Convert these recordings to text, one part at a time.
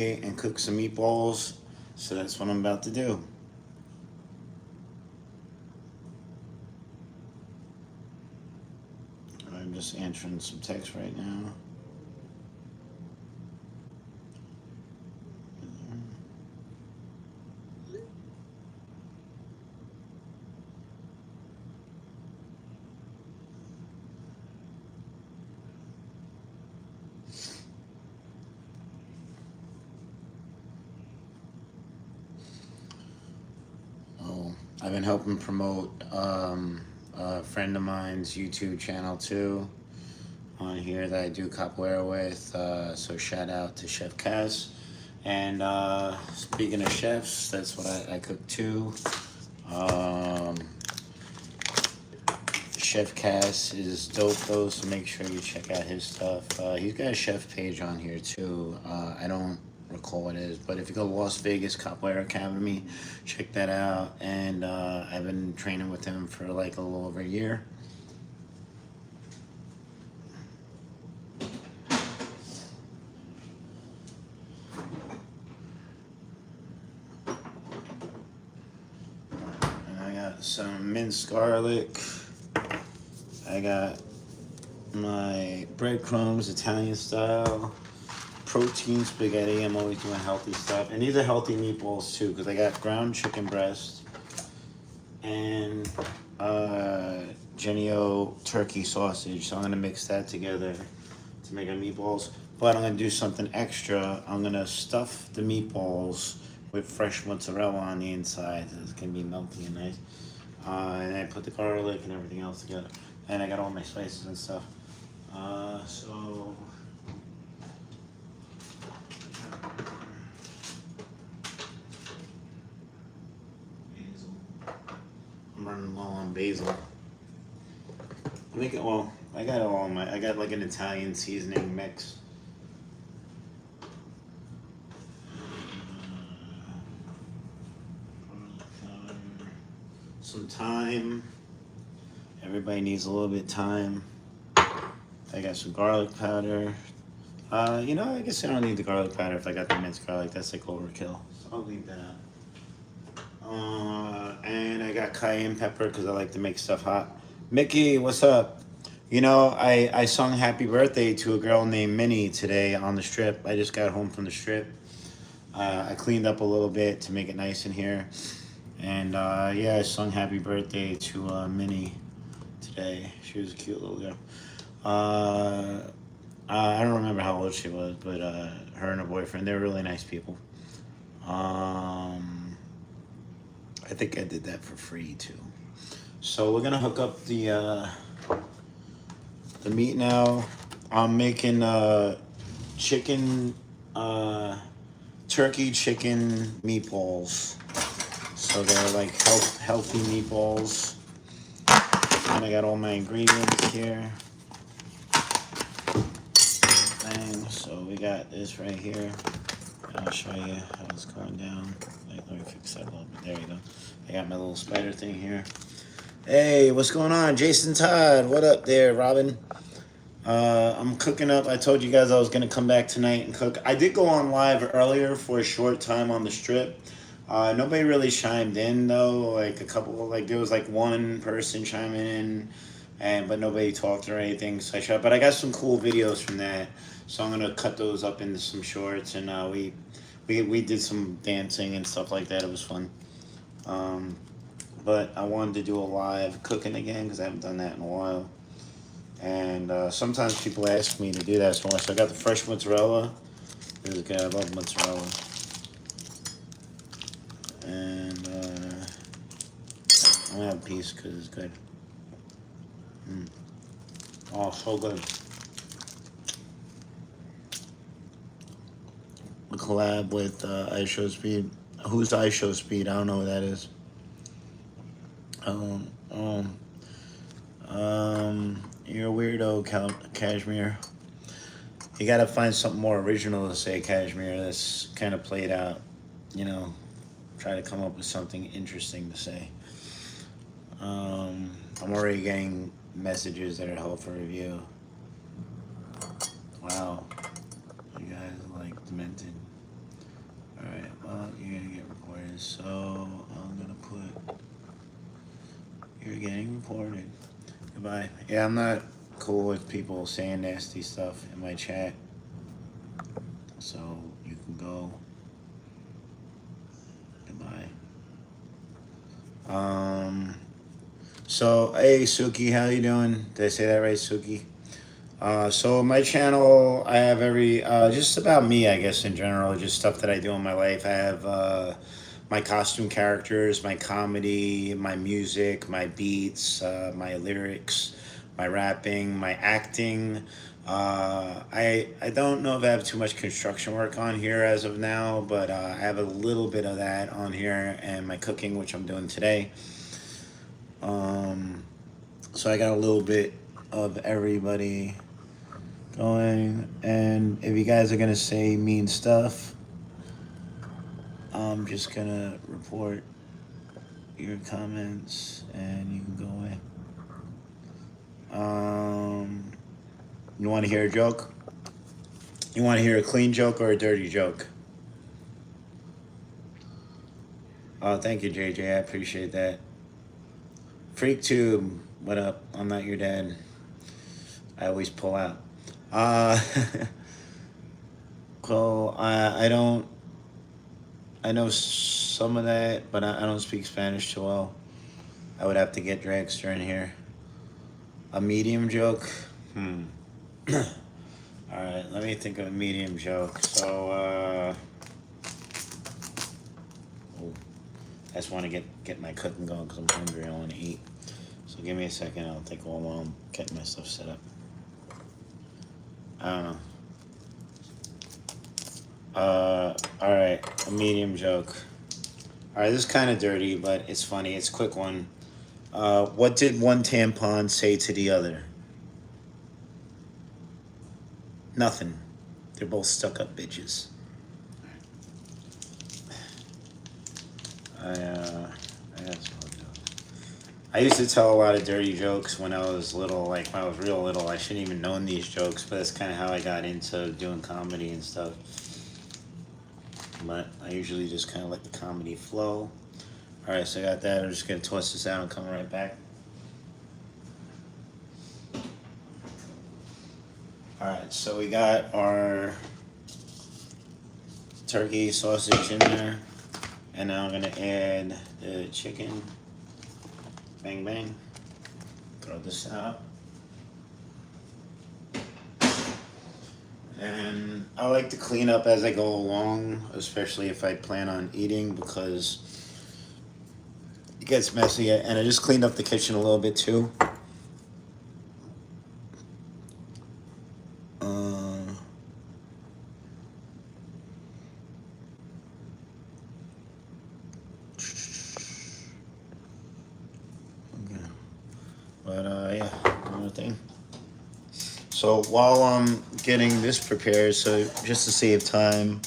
and cook some meatballs. So that's what I'm about to do. I'm just answering some text right now. Oh, I've been helping promote a friend of mine's YouTube channel too on here that I do capoeira with. So shout out to Chef Cass. And speaking of chefs, that's what I cook too. Um, Chef Cass is dope though, so make sure you check out his stuff. He's got a chef page on here too. I don't recall what it is, but if you go to Las Vegas Capoeira Academy, check that out. And I've been training with him for like a little over a year. And I got some minced garlic. I got my breadcrumbs, Italian style, protein spaghetti. I'm always doing healthy stuff. And these are healthy meatballs too, because I got ground chicken breast and Genio turkey sausage. So I'm going to mix that together to make our meatballs. But I'm going to do something extra. I'm going to stuff the meatballs with fresh mozzarella on the inside. So it's going to be melty and nice. And I put the garlic and everything else together. And I got all my spices and stuff. So basil. I'm running low on basil. I think well, I got all my. I got like an Italian seasoning mix. Some thyme. Everybody needs a little bit of thyme. I got some garlic powder. I guess I don't need the garlic powder if I got the minced garlic. That's like overkill. So I'll leave that out. And I got cayenne pepper because I like to make stuff hot. Mickey, what's up? I sung happy birthday to a girl named Minnie today on the strip. I just got home from the strip. I cleaned up a little bit to make it nice in here. And yeah, I sung happy birthday to Minnie today. She was a cute little girl. I don't remember how old she was, but her and her boyfriend, they're really nice people. I think I did that for free too. So we're gonna hook up the meat now. I'm making chicken, turkey chicken meatballs. So they're like healthy meatballs. And I got all my ingredients here. So we got this right here. I'll show you how it's going down. Let me fix that a little bit. There you go. I got my little spider thing here. Hey, what's going on? Jason Todd, what up there, Robin? I'm cooking up. I told you guys I was going to come back tonight and cook. I did go on live earlier for a short time on the strip. Nobody really chimed in, though. There was like one person chiming in, but nobody talked or anything. So but I got some cool videos from that. So I'm going to cut those up into some shorts. And we did some dancing and stuff like that. It was fun. But I wanted to do a live cooking again because I haven't done that in a while. And sometimes people ask me to do that. So I got the fresh mozzarella. This is good. I love mozzarella. And I'm gonna have a piece because it's good. Oh, so good. A collab with Ice Show Speed. Who's Ice Show Speed? I don't know who that is. You're a weirdo, Cashmere. You gotta find something more original to say, Cashmere. That's kind of played out, try to come up with something interesting to say. I'm already getting messages that are helpful review. Wow, you guys are like demented. so I'm gonna put you're getting reported. Goodbye. Yeah, I'm not cool with people saying nasty stuff in my chat. So you can go. Goodbye. So hey Suki, how you doing? Did I say that right, Suki? So my channel, I have every just about me, I guess, in general, just stuff that I do in my life. I have my costume characters, my comedy, my music, my beats, my lyrics, my rapping, my acting. I don't know if I have too much construction work on here as of now, but I have a little bit of that on here, and my cooking, which I'm doing today. So I got a little bit of everybody going, and if you guys are gonna say mean stuff, I'm just gonna report your comments and you can go away. You want to hear a joke? You want to hear a clean joke or a dirty joke? Oh, thank you, JJ. I appreciate that. FreakTube, what up? I'm not your dad. I always pull out. Cool. I don't. I know some of that, but I don't speak Spanish too well. I would have to get Dragster in here. A medium joke? Alright, let me think of a medium joke. So, oh, I just want to get my cooking going because I'm hungry. I want to eat. So give me a second. I'll think while I'm getting my stuff set up. I don't know. Alright, a medium joke. Alright, this is kind of dirty, but it's funny. It's a quick one. What did one tampon say to the other? Nothing. They're both stuck up bitches. I used to tell a lot of dirty jokes when I was little, like when I was real little. I shouldn't even known these jokes, but that's kind of how I got into doing comedy and stuff. But I usually just kind of let the comedy flow. Alright, so I got that. I'm just going to toss this out and come right back. Alright, so we got our turkey sausage in there. And now I'm going to add the chicken. Bang, bang. Throw this out. And I like to clean up as I go along, especially if I plan on eating, because it gets messy. And I just cleaned up the kitchen a little bit too. Yeah, another thing. So while I'm getting this prepared, so just to save time,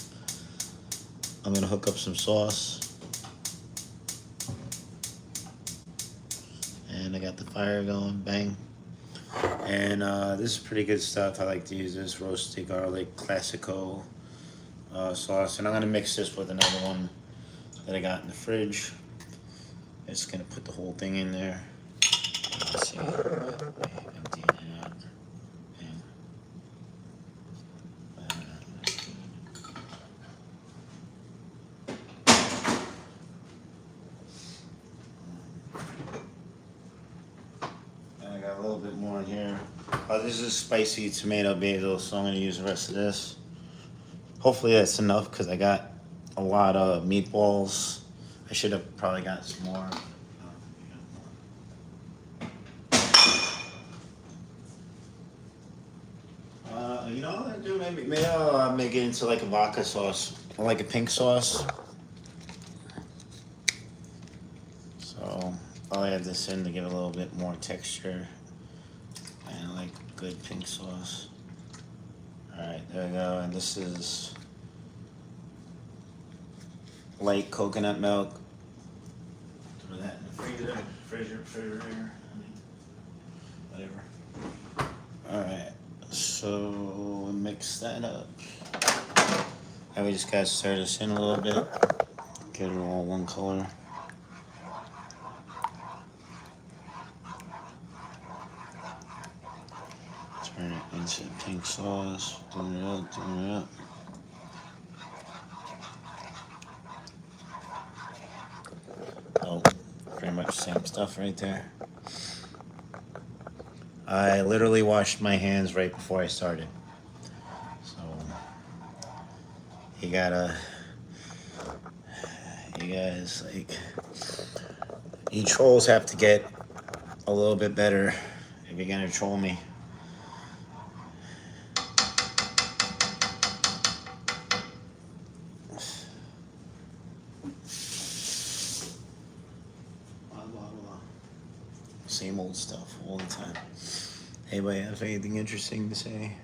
I'm gonna hook up some sauce. And I got the fire going, bang. And this is pretty good stuff. I like to use this roasted garlic classico sauce. And I'm gonna mix this with another one that I got in the fridge. Just gonna put the whole thing in there. Let's see. Empty it out. And I got a little bit more in here. This is spicy tomato basil, so I'm gonna use the rest of this. Hopefully that's enough because I got a lot of meatballs. I should have probably got some more. You know what I'm gonna do? Maybe I'll make it into like a vodka sauce, or like a pink sauce. So I'll add this in to give it a little bit more texture, and like good pink sauce. All right, there we go. And this is light coconut milk. Throw that in the refrigerator, whatever. All right. So mix that up. And we just gotta stir this in a little bit. Get it all one color. Turn it into pink sauce. Doing it up, doing it up. Oh, pretty much same stuff right there. I literally washed my hands right before I started. So, you gotta, you guys, like, you trolls have to get a little bit better if you're gonna troll me. Same old stuff all the time. Anybody have anything interesting to say?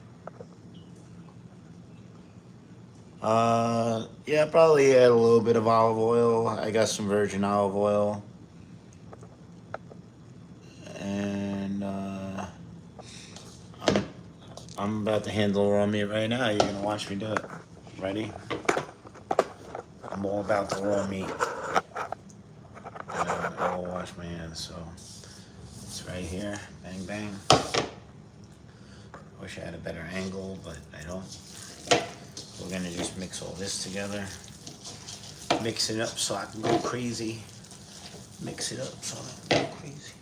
Yeah, probably add a little bit of olive oil. I got some virgin olive oil. And I'm about to handle raw meat right now. You're gonna watch me do it. Ready? I'm all about the raw meat. And I'll wash my hands, so it's right here. Bang, bang. Wish I had a better angle, but I don't. We're gonna just mix all this together. Mix it up so I can go crazy. Mix it up so I can go crazy.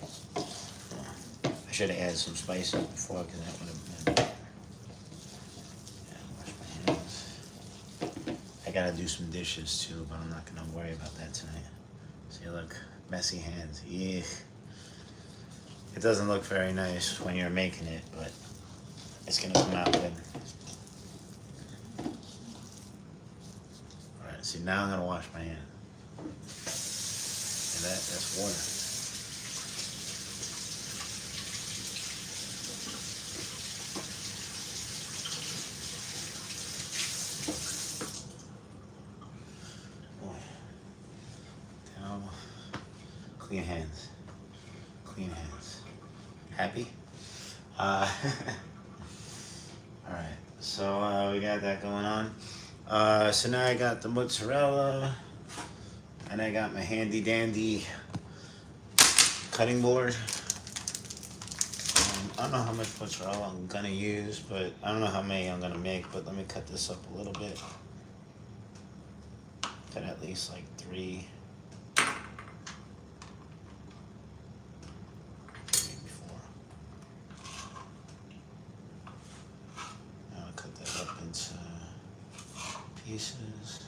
I should have added some spices before, because that would have been. Yeah, wash my hands. I gotta do some dishes too, but I'm not gonna worry about that tonight. See, look, messy hands. Yeah. It doesn't look very nice when you're making it, but it's gonna come out good. Alright, see, now I'm gonna wash my hands. And that's water. Now, clean hands. Clean hands. Happy? Alright, so we got that going on. So now I got the mozzarella, and I got my handy dandy cutting board. I don't know how much mozzarella I'm gonna use, but I don't know how many I'm gonna make, but let me cut this up a little bit. Cut at least like 3. Maybe 4. Now I'll cut that up into pieces.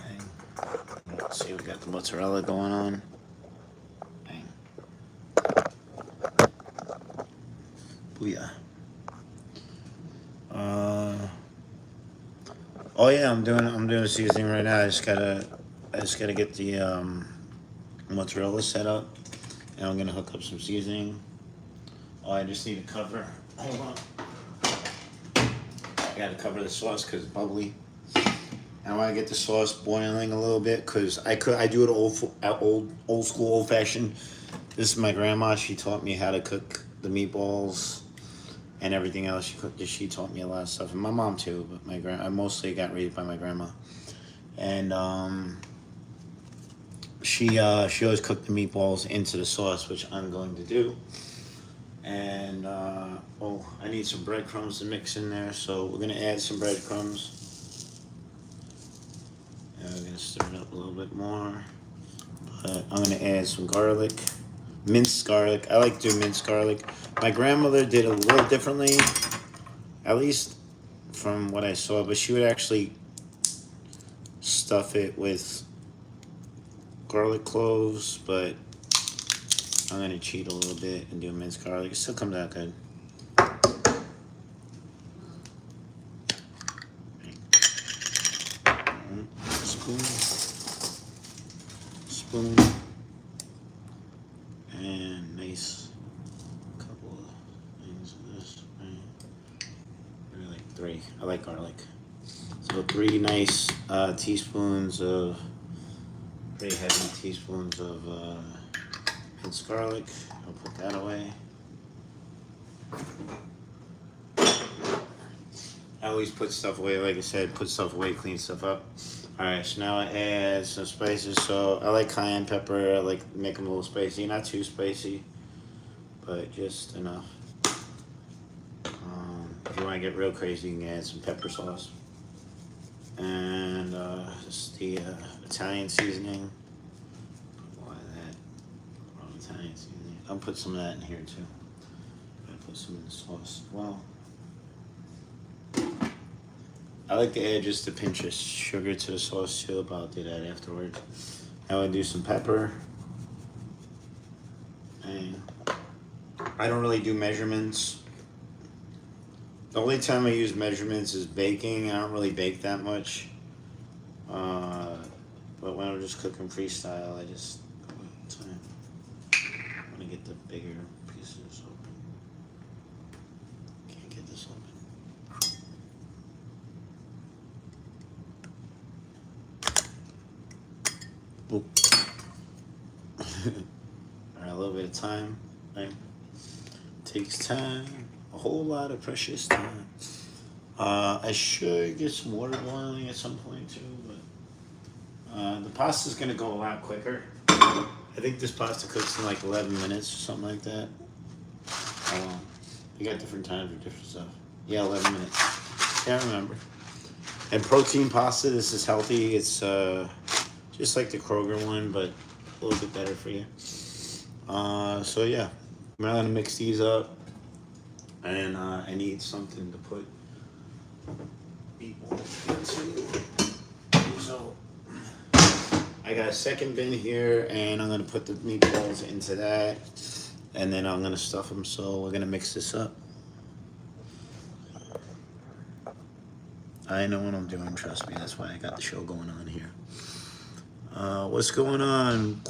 And see, we got the mozzarella going on. Booyah. Oh yeah, I'm doing seasoning right now. I just gotta get the mozzarella set up, and I'm gonna hook up some seasoning. Oh, I just need a cover. Hold on. I gotta cover the sauce because it's bubbly. I want to get the sauce boiling a little bit because I do it old school, old fashioned. This is my grandma. She taught me how to cook the meatballs and everything else. She taught me a lot of stuff, and my mom too. But I mostly got raised by my grandma, and she always cooked the meatballs into the sauce, which I'm going to do. And oh, I need some breadcrumbs to mix in there, so we're gonna add some breadcrumbs. And we're gonna stir it up a little bit more. But I'm gonna add some garlic. Minced garlic. I like to do minced garlic. My grandmother did it a little differently, at least from what I saw, but she would actually stuff it with garlic cloves, but I'm gonna cheat a little bit and do minced garlic. It still comes out good. Spoon. And nice couple of things of this, right? Maybe like 3. I like garlic. So 3 nice teaspoons of, pretty heavy teaspoons of minced garlic. I'll put that away. I always put stuff away, like I said, put stuff away, clean stuff up. Alright, so now I add some spices. So I like cayenne pepper. I like make them a little spicy, not too spicy, but just enough. If you want to get real crazy, you can add some pepper sauce. And just the Italian seasoning. Put more of that. Italian seasoning. I'll put some of that in here too. I'll put some in the sauce as well. I like to add just a pinch of sugar to the sauce too, but I'll do that afterwards. Now I do some pepper. And I don't really do measurements. The only time I use measurements is baking. I don't really bake that much. But when I'm just cooking freestyle, I just go with time. I want to get the bigger pieces open. Can't get this open. Alright, a little bit of time. Right? Takes time. A whole lot of precious time. I should get some water boiling at some point too, but the pasta's gonna go a lot quicker. I think this pasta cooks in like 11 minutes or something like that. You got different times for different stuff. Yeah, 11 minutes. Can't remember. And protein pasta, this is healthy. It's just like the Kroger one, but a little bit better for you. So yeah, I'm gonna mix these up. And I need something to put meatballs into. So I got a second bin here, and I'm gonna put the meatballs into that, and then I'm gonna stuff them. So we're gonna mix this up. I know what I'm doing, trust me. That's why I got the show going on here. What's going on,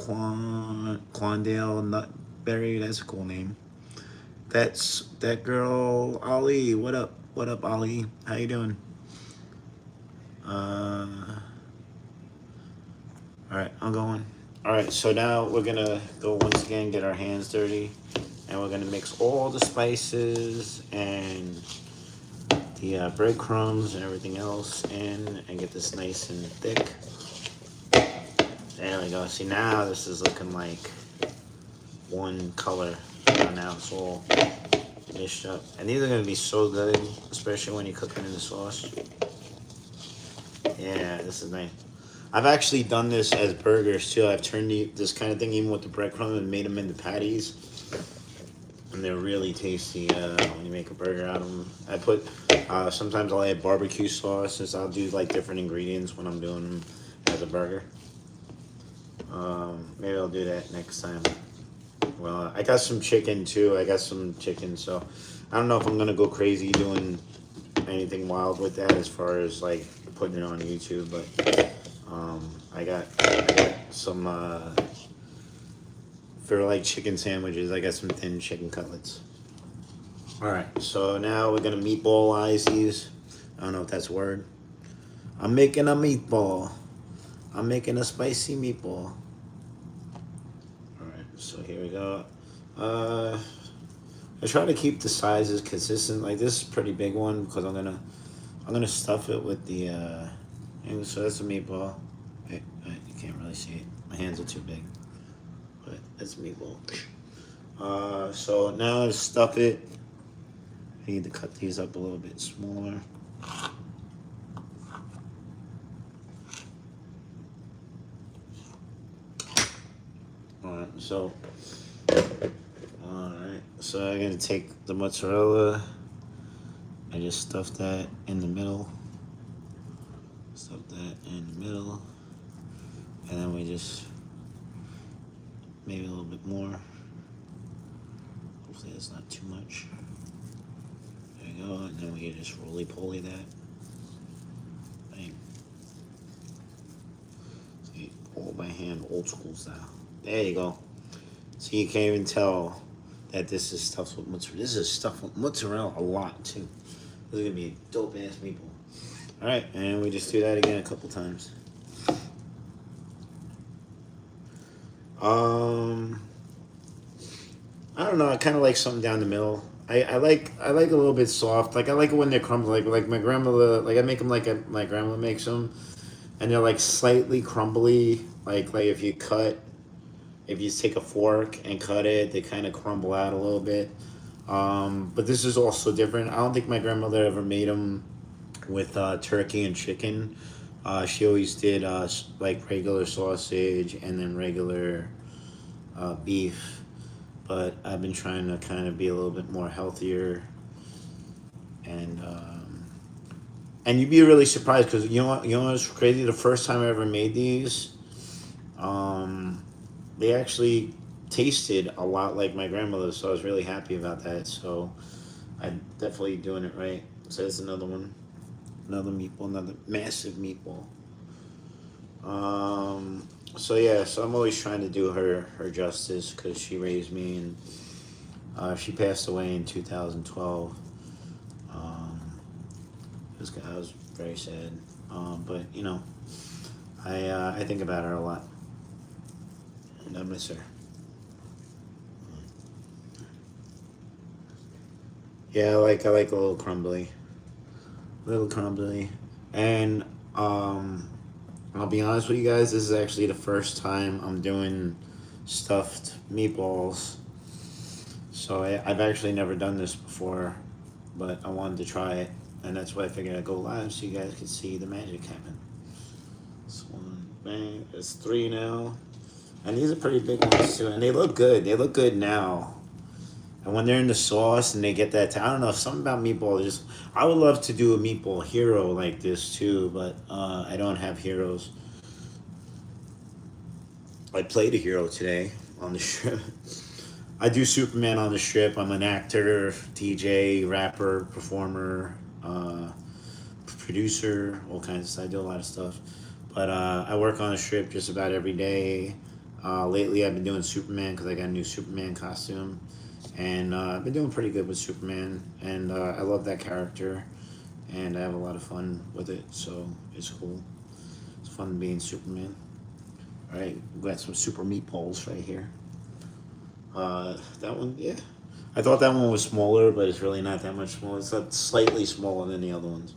Quandale Nutberry? That's a cool name. That's that girl, Ollie. What up? What up, Ollie? How you doing? All right, I'm going. All right, so now we're gonna go once again, get our hands dirty, and we're gonna mix all the spices and the breadcrumbs and everything else in, and get this nice and thick. There we go. See, now this is looking like one color. Now it's all dished up, and these are gonna be so good, especially when you cook them in the sauce. Yeah, this is nice. I've actually done this as burgers too. I've turned this kind of thing even with the breadcrumb and made them into patties, and they're really tasty when you make a burger out of them. I put sometimes I'll add barbecue sauces. I'll do like different ingredients when I'm doing them as a burger. Maybe I'll do that next time. Well, I got some chicken too. So I don't know if I'm gonna go crazy doing anything wild with that as far as like putting it on YouTube, but I got some for like chicken sandwiches. I got some thin chicken cutlets. All right, so now we're gonna meatballize these. I don't know if that's a word. I'm making a meatball. I'm making a spicy meatball. So here we go. I try to keep the sizes consistent. Like this is a pretty big one because I'm gonna stuff it with the and so that's a meatball. You can't really see it. My hands are too big, but that's a meatball. So now to stuff it, I need to cut these up a little bit smaller. So, alright, so I'm going to take the mozzarella and just stuff that in the middle. Stuff that in the middle. And then we just, maybe a little bit more. Hopefully that's not too much. There you go, and then we can just roly-poly that. Bang. See, all by hand, old school style. There you go. So you can't even tell that this is stuffed with mozzarella. This is stuffed with mozzarella a lot too. This is gonna be a dope ass meatball. All right, and we just do that again a couple times. I don't know. I kind of like something down the middle. I like a little bit soft. Like I like it when they're crumbly. Like my grandmother. Like I make them like my grandma makes them, and they're like slightly crumbly. Like if you cut, if you take a fork and cut it, they kind of crumble out a little bit. But this is also different. I don't think my grandmother ever made them with turkey and chicken. She always did like regular sausage and then regular beef. But I've been trying to kind of be a little bit more healthier, and and you'd be really surprised because you know what's crazy? The first time I ever made these, um, they actually tasted a lot like my grandmother, so I was really happy about that. So I'm definitely doing it right. So that's another one, another meatball, another massive meatball. So yeah, so I'm always trying to do her justice because she raised me, and she passed away in 2012. Um, I was very sad, but you know, I think about her a lot, and I miss her. Yeah, I like a little crumbly, and um, I'll be honest with you guys. This is actually the first time I'm doing stuffed meatballs. So I've actually never done this before, but I wanted to try it, and that's why I figured I'd go live so you guys could see the magic happen. This one, bang, it's three now, and these are pretty big ones too, and they look good. They look good now, and when they're in the sauce and they get that, I don't know, something about meatball. Just I would love to do a meatball hero like this too, but I don't have heroes. I played a hero today on the strip. I do Superman on the strip. I'm an actor, DJ, rapper, performer, producer, all kinds of stuff. I do a lot of stuff. But I work on the strip just about every day. Lately, I've been doing Superman because I got a new Superman costume. And I've been doing pretty good with Superman. And I love that character. And I have a lot of fun with it. So it's cool. It's fun being Superman. All right, we got some super meatballs right here. That one, yeah. I thought that one was smaller, but it's really not that much smaller. It's slightly smaller than the other ones.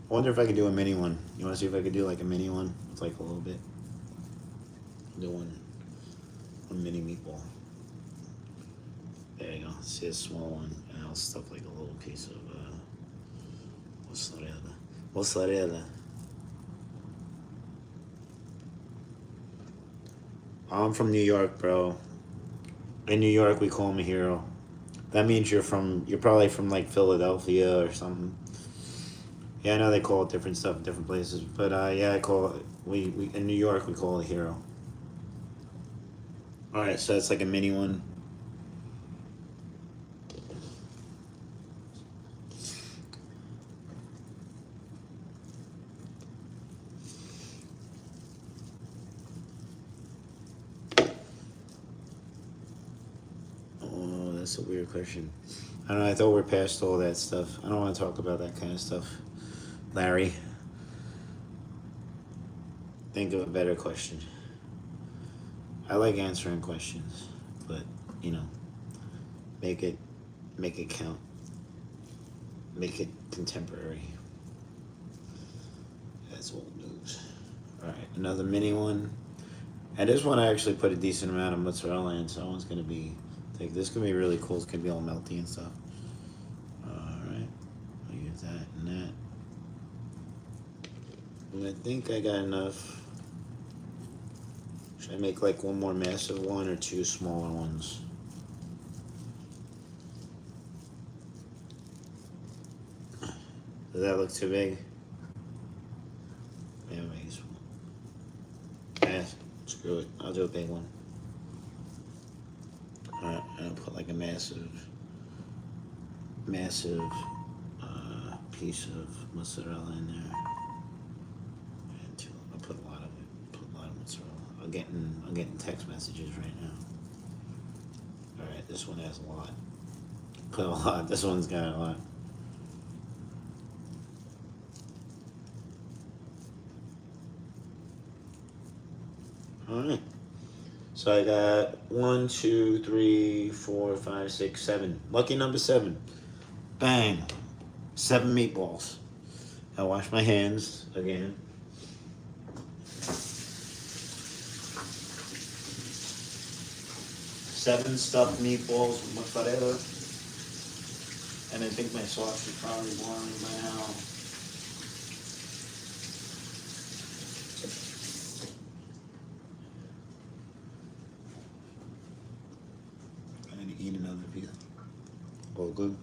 I wonder if I could do a mini one. You want to see if I could do like a mini one? It's like a little bit. Do one mini meatball. There you go. See a small one, and I'll stuff like a little piece of mozzarella. Mozzarella. I'm from New York, bro. In New York, we call him a hero. That means you're probably from like Philadelphia or something. Yeah, I know they call it different stuff in different places, but yeah, I call it, we in New York we call it a hero. All right, so it's like a mini one. Oh, that's a weird question. I don't know. I thought we're past all that stuff. I don't want to talk about that kind of stuff. Larry, think of a better question. I like answering questions, but you know, make it make it count. Make it contemporary. That's old news. All right, another mini one. And this one I actually put a decent amount of mozzarella in, so that one's gonna be thick. This can be really cool. It's gonna be all melty and stuff. All right, I use that and that. And I think I got enough. Should I make like one more massive one or two smaller ones? Does that look too big? Yeah, maybe small. Yeah, screw it. I'll do a big one. Alright, I'll put like a massive piece of mozzarella in there. And I'll put a lot of it. Put a lot of mozzarella. I'm getting text messages right now. Alright, this one has a lot. Put a lot. This one's got a lot. Alright. So I got 1, 2, 3, 4, 5, 6, 7. Lucky number 7. Bang. 7 meatballs. I wash my hands again. Seven stuffed meatballs with mozzarella. And I think my sauce is probably boiling by now. I need to eat another piece. Oh, good.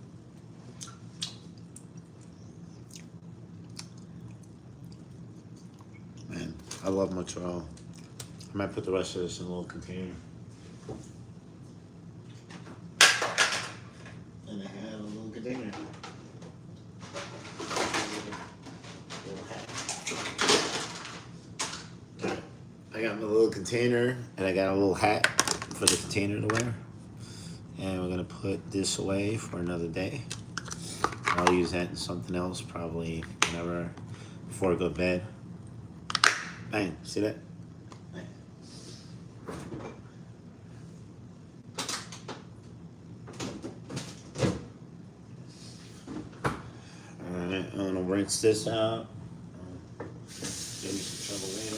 Man, I love mozzarella. I might put the rest of this in a little container. And I have a little container. Alright, I got my little container and I got a little hat for the container to wear. And we're gonna put this away for another day. I'll use that in something else probably whenever before I go to bed. Bang, see that? Bang. Alright, I'm gonna rinse this out. Give me some trouble later.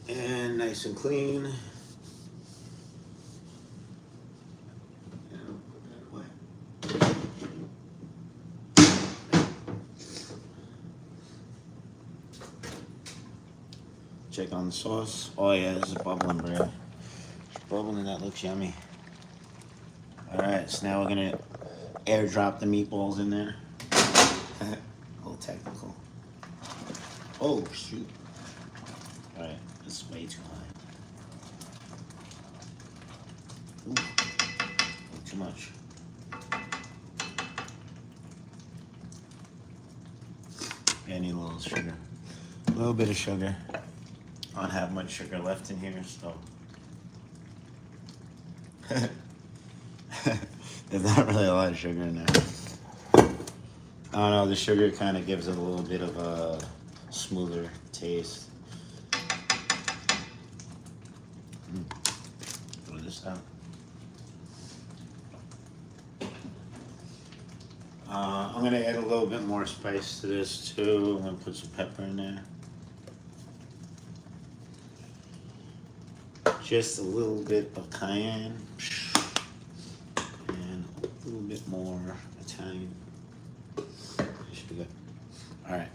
And nice and clean. Check on the sauce. Oh yeah, this is bubbling, bro. It's bubbling, that looks yummy. Alright, so now we're gonna airdrop the meatballs in there. A little technical. Oh shoot. Alright, this is way too high. Ooh, too much. Yeah, I need a little sugar. A little bit of sugar. I don't have much sugar left in here, so. There's not really a lot of sugar in there. I don't know, the sugar kind of gives it a little bit of a smoother taste. Throw this out. I'm gonna add a little bit more spice to this too. I'm gonna put some pepper in there. Just a little bit of cayenne. And a little bit more Italian. Should be good. Alright.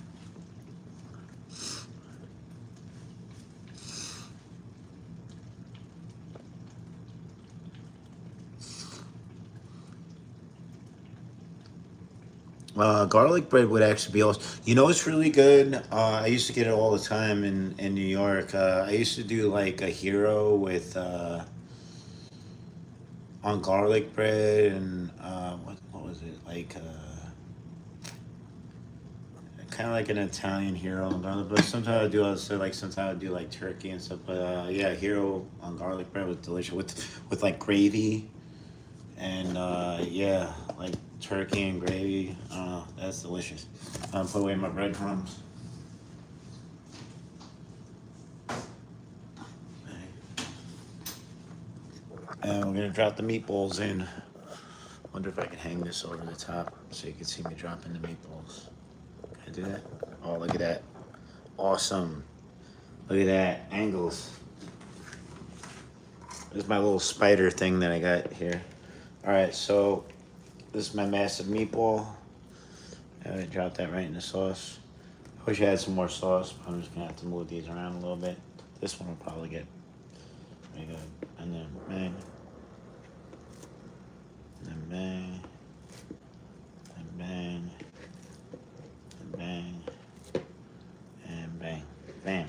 Garlic bread would actually be awesome. You know what's really good? I used to get it all the time in New York. I used to do like a hero with on garlic bread and what was it like? Kind of like an Italian hero on garlic, but sometimes I do also like sometimes I do like turkey and stuff. But yeah, hero on garlic bread was delicious with like gravy and yeah, like turkey and gravy. That's delicious. Put away my breadcrumbs. And we're gonna drop the meatballs in. Wonder if I can hang this over the top so you can see me dropping the meatballs. Can I do that? Oh, look at that. Awesome. Look at that. Angles. This is my little spider thing that I got here. Alright, so this is my massive meatball. I'm gonna drop that right in the sauce. I wish I had some more sauce, but I'm just gonna have to move these around a little bit. This one will probably get pretty good. And then bang. And bang. And bang. And bang. And bang. Bam.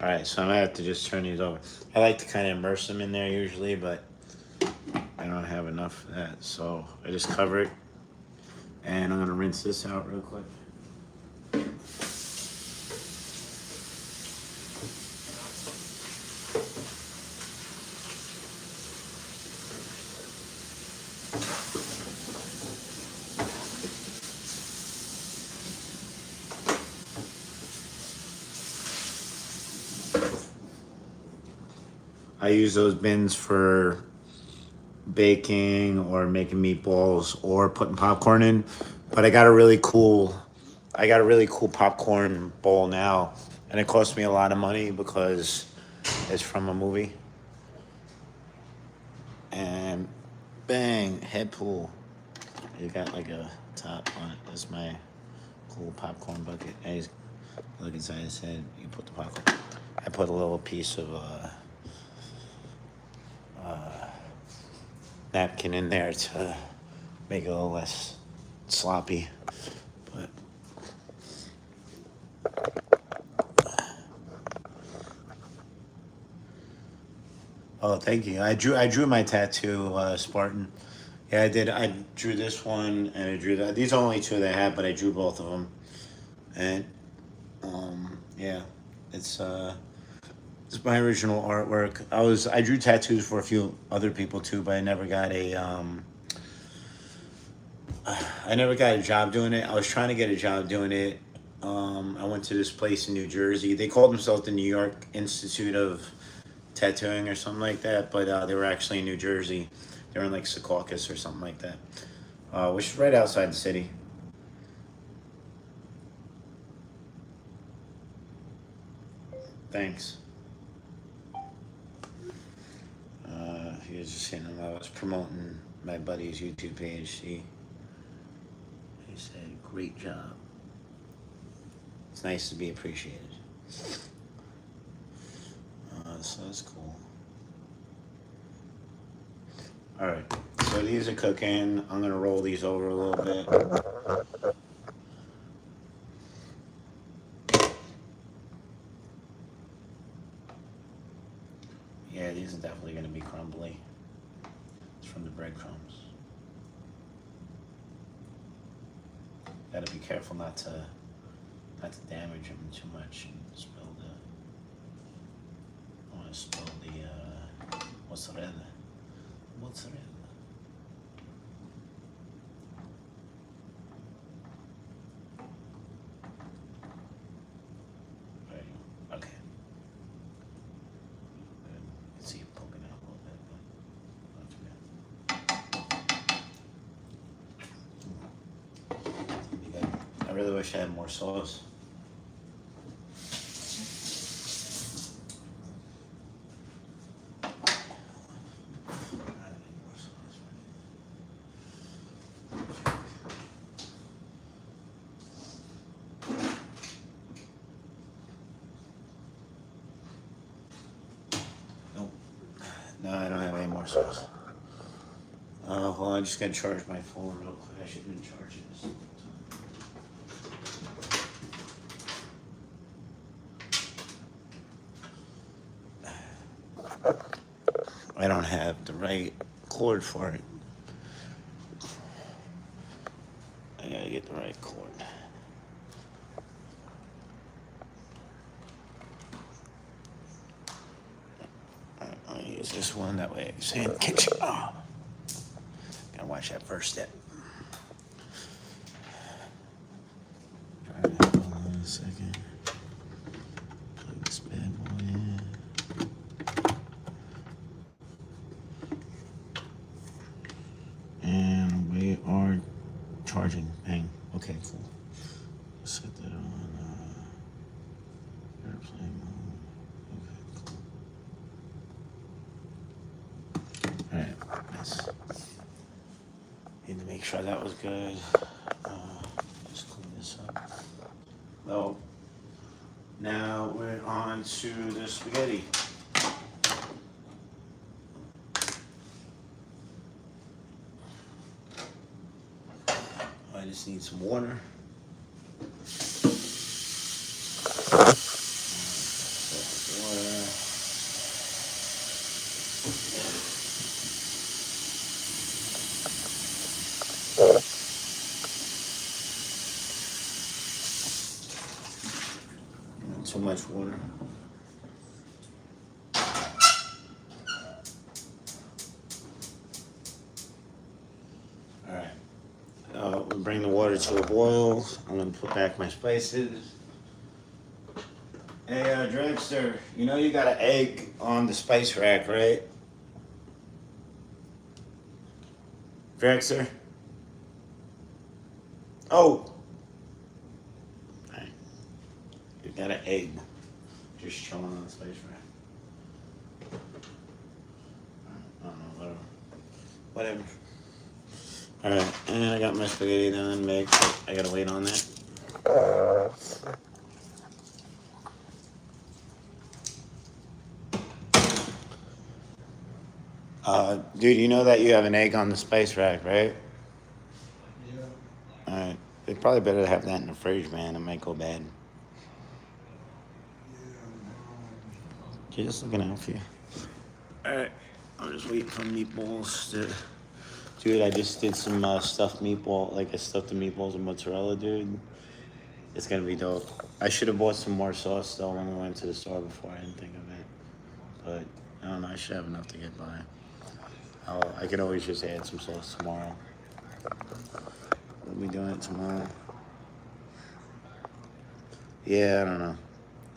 Alright, so I'm gonna have to just turn these over. I like to kind of immerse them in there usually, but I don't have enough of that. So I just cover it. And I'm gonna rinse this out real quick. I use those bins for baking or making meatballs or putting popcorn in. But I got a really cool popcorn bowl now, and it cost me a lot of money because it's from a movie. And bang, head pool. You got like a top on it. That's my cool popcorn bucket. And you look inside his head. You put the popcorn. I put a little piece of napkin in there to make it a little less sloppy. But oh, thank you. I drew my tattoo, Spartan. Yeah, I did. I drew this one and I drew that. These are only two that I have, but I drew both of them. And yeah, it's it's my original artwork. I drew tattoos for a few other people too, but I never got a job doing it. I was trying to get a job doing it. I went to this place in New Jersey. They called themselves the New York Institute of Tattooing or something like that, but they were actually in New Jersey. They were in like Secaucus or something like that, which is right outside the city. Thanks. He was just saying I was promoting my buddy's YouTube page. He said, "Great job." It's nice to be appreciated. So that's cool. All right. So these are cooking. I'm gonna roll these over a little bit. Yeah, these are definitely gonna be crumbly. It's from the breadcrumbs. Gotta be careful not to damage them too much and spill the. I want to spill the mozzarella. Mozzarella. There you go. Okay. Good. You can see it poking out a little bit, but not too bad. Pretty good. I really wish I had more sauce. Nope. No, I don't have any more sauce. Hold on, I just gotta charge my phone real quick. I should have been charging this. I don't have the right cord for it. I gotta get the right cord. I'll use this one that way. It's in the kitchen. Oh. Gotta watch that first step. Alright, hold on a second. Plug this bad boy in. And we are charging. Bang. Okay, cool. Set that on airplane mode. Okay, cool. Alright, nice. Need to make sure that was good. Just clean this up. Well, now we're on to the spaghetti. I just need some water. Not too much water. Alright. We'll bring the water to a boil. I'm going to put back my spices. Hey, Dragster, you know you got an egg on the spice rack, right? Dragster? Oh! Hey, you got an egg just chilling on the spice rack. I don't know, whatever. Whatever. Alright, and I got my spaghetti done mixed. I gotta wait on that. Dude, you know that you have an egg on the spice rack, right? Yeah. Alright. They probably better have that in the fridge, man. It might go bad. Just looking out for you. Alright. I'm just waiting for meatballs to. Dude, I just did some stuffed meatball. Like, I stuffed the meatballs with mozzarella, dude. It's gonna be dope. I should have bought some more sauce, though, when we went to the store before. I didn't think of it. But, I don't know. I should have enough to get by. I can always just add some sauce tomorrow. We'll be doing it tomorrow. Yeah, I don't know.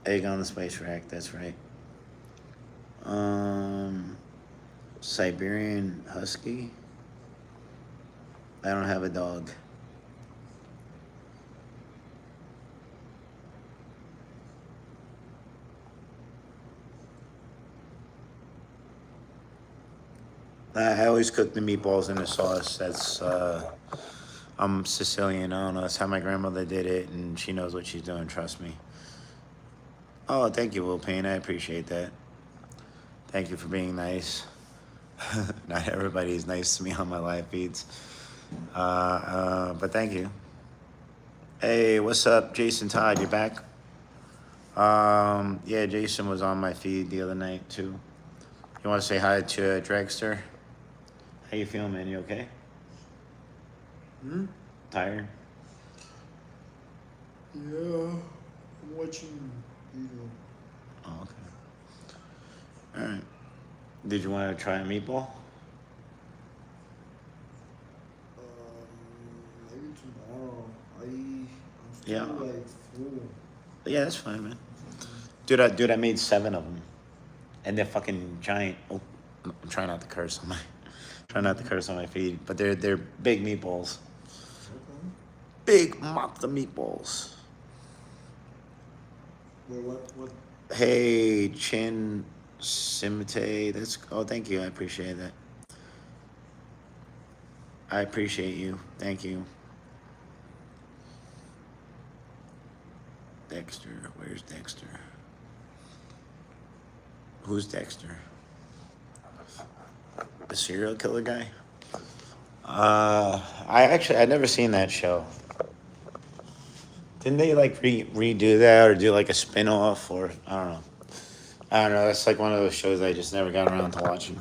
Egg on the spice rack, that's right. Um, Siberian Husky. I don't have a dog. I always cook the meatballs in the sauce. I'm Sicilian. I don't know. That's how my grandmother did it, and she knows what she's doing. Trust me. Oh, thank you, Will Payne. I appreciate that. Thank you for being nice. Not everybody is nice to me on my live feeds. But thank you. Hey, what's up, Jason Todd? You back? Yeah, Jason was on my feed the other night too. You want to say hi to Dragster? How you feeling, man? You okay? Hmm? Tired? Yeah. I'm watching video. Oh, okay. All right. Did you want to try a meatball? Maybe tomorrow. I'm still Yeah. like full. Yeah, that's fine, man. Dude, I made 7 of them, and they're fucking giant. Oh, I'm trying not to curse on my, try not to curse on my feed, but they're big meatballs. Okay. Big mafia meatballs. Wait, what? Hey, Chin Simite. That's thank you. I appreciate that. I appreciate you. Thank you. Dexter. Where's Dexter? Who's Dexter? The serial killer guy? I never seen that show. Didn't they like redo that or do like a spin-off or I don't know. I don't know. That's like one of those shows I just never got around to watching.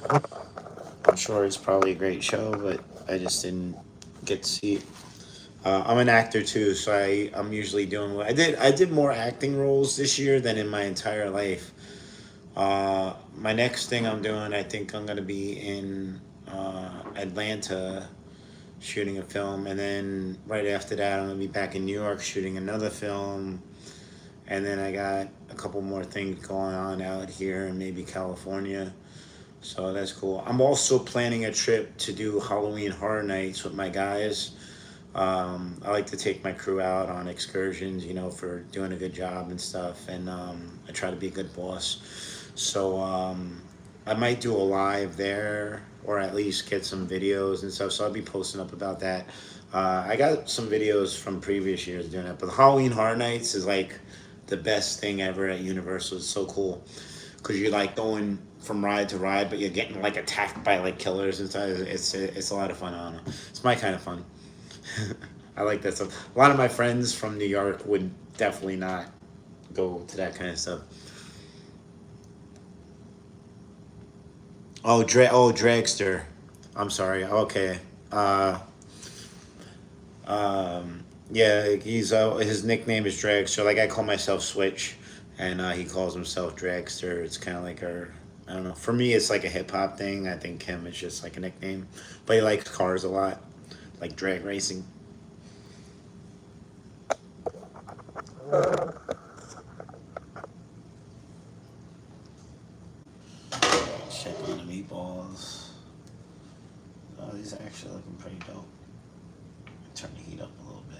I'm sure it's probably a great show, but I just didn't get to see it. I'm an actor too, so I'm usually doing what I did more acting roles this year than in my entire life. My next thing I'm doing, I think I'm gonna be in Atlanta shooting a film, and then right after that, I'm gonna be back in New York shooting another film, and then I got a couple more things going on out here and maybe California. So that's cool. I'm also planning a trip to do Halloween Horror Nights with my guys. I like to take my crew out on excursions, for doing a good job and stuff, and I try to be a good boss. So I might do a live there, or at least get some videos and stuff. So I'll be posting up about that. I got some videos from previous years doing it, but the Halloween Horror Nights is like the best thing ever at Universal. It's so cool because you're like going from ride to ride, but you're getting like attacked by like killers and stuff. It's a lot of fun. I don't know. It's my kind of fun. I like that stuff. A lot of my friends from New York would definitely not go to that kind of stuff. Dragster. I'm sorry. Okay. Uh, yeah, his nickname is Dragster. Like I call myself Switch, and he calls himself Dragster. It's kind of like I don't know. For me, it's like a hip hop thing. I think him is just like a nickname, but he likes cars a lot, like drag racing. these are actually looking pretty dope. Turn the heat up a little bit.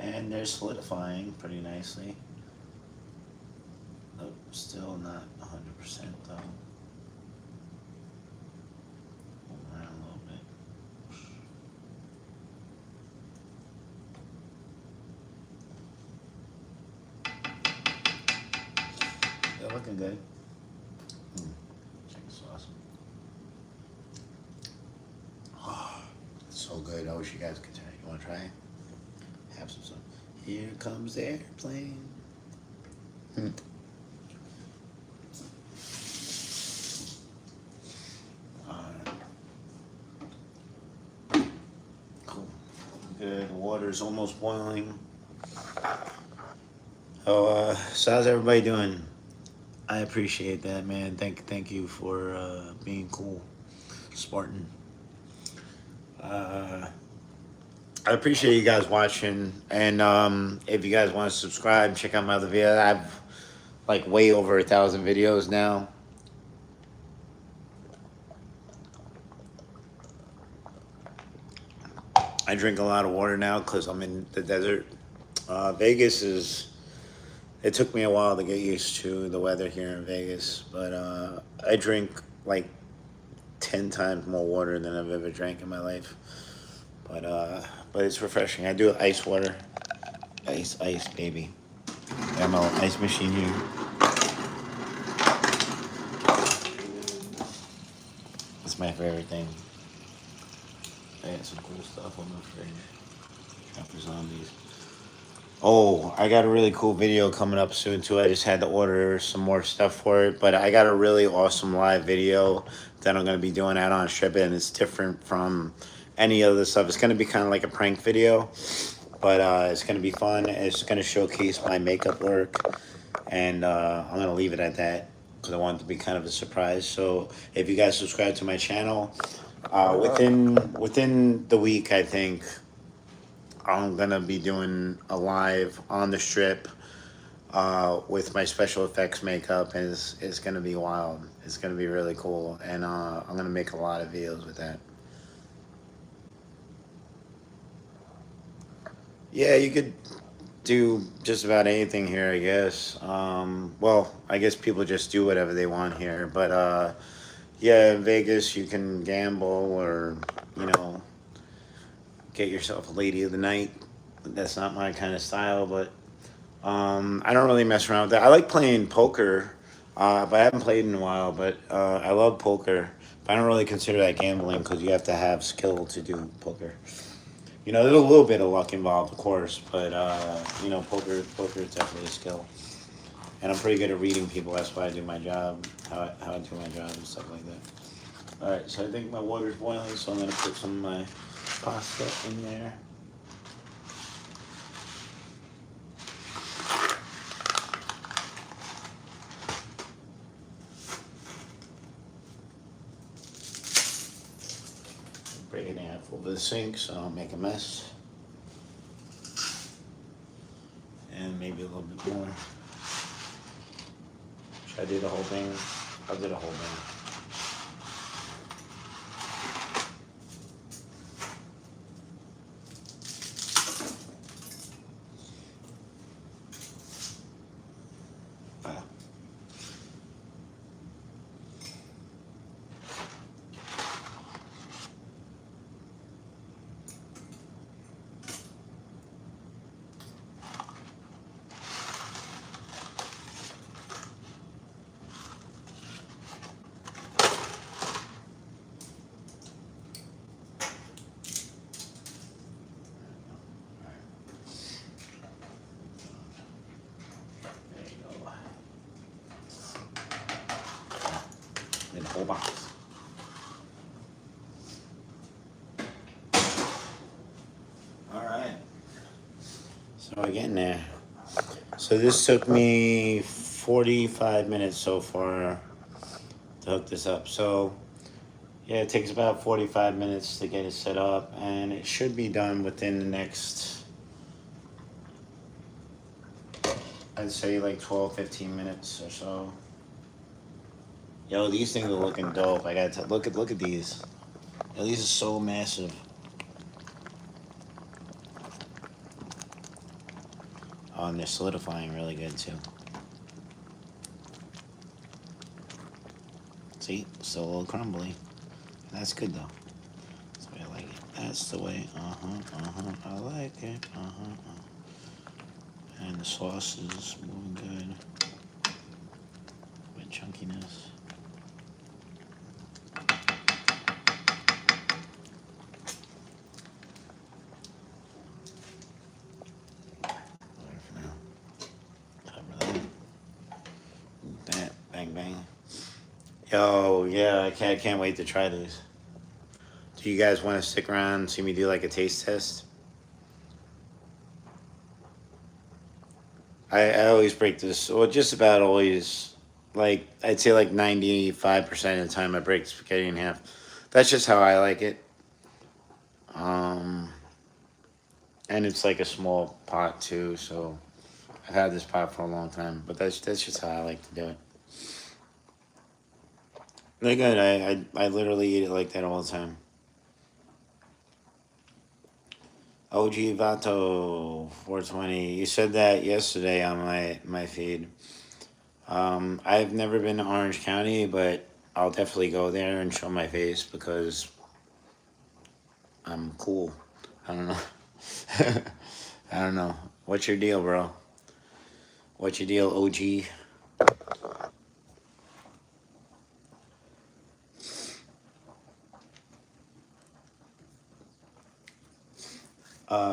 And they're solidifying pretty nicely. Oh, still not 100% though. Move around a little bit. They're looking good. Chicken sauce. Oh, it's so good. I wish you guys could try it. You want to try it? Have some sauce. Here comes the airplane. Cool. Good. The water's almost boiling. Oh, so how's everybody doing? I appreciate that, man. Thank you for being cool, Spartan. I appreciate you guys watching, and if you guys want to subscribe, check out my other videos. I have like way over 1,000 videos now. I drink a lot of water now because I'm in the desert. Vegas is. It took me a while to get used to the weather here in Vegas, but I drink like 10 times more water than I've ever drank in my life. But it's refreshing. I do ice water. Ice, baby. Got my little ice machine here. It's my favorite thing. I got some cool stuff on my fridge. Trapper zombies. Oh, I got a really cool video coming up soon too. I just had to order some more stuff for it, but I got a really awesome live video that I'm gonna be doing out on Strip, and it's different from any other stuff. It's gonna be kind of like a prank video, but it's gonna be fun. It's gonna showcase my makeup work, and I'm gonna leave it at that because I want it to be kind of a surprise. So if you guys subscribe to my channel, within the week, I think I'm gonna be doing a live on the Strip with my special effects makeup, and it's gonna be wild. It's gonna be really cool, and I'm gonna make a lot of videos with that. Yeah, you could do just about anything here, I guess. Well, I guess people just do whatever they want here, but yeah, in Vegas you can gamble or get yourself a lady of the night. That's not my kind of style, but I don't really mess around with that. I like playing poker, but I haven't played in a while. But I love poker. But I don't really consider that gambling because you have to have skill to do poker. There's a little bit of luck involved, of course, but poker is definitely a skill. And I'm pretty good at reading people. That's why I do my job, how I do my job and stuff like that. All right, so I think my water's boiling, so I'm gonna put some of my pasta in there. Break it out over the sink so I don't make a mess. And maybe a little bit more. Should I do the whole thing? I'll do the whole thing. In the whole box. All right. So we're getting there. So this took me 45 minutes so far to hook this up. So yeah, it takes about 45 minutes to get it set up, and it should be done within the next, I'd say like 12-15 minutes or so. Yo, these things are looking dope. I gotta look at these. At least it's so massive. Oh, and they're solidifying really good too. See, still a little crumbly. That's good though. That's the way I like it. That's the way. I like it. And the sauce is moving good with chunkiness. There for now. Cover that. Bang bang. Yo, yeah, I can't wait to try these. Do you guys want to stick around and see me do like a taste test? I always break this, well, just about always, like, I'd say like 95% of the time I break spaghetti in half. That's just how I like it. Um, and it's like a small pot too, so I've had this pot for a long time, but that's just how I like to do it. They're good. I literally eat it like that all the time. OG Vato 420. You said that yesterday on my feed. I've never been to Orange County, but I'll definitely go there and show my face because I'm cool. I don't know. I don't know. What's your deal, bro? What's your deal, OG?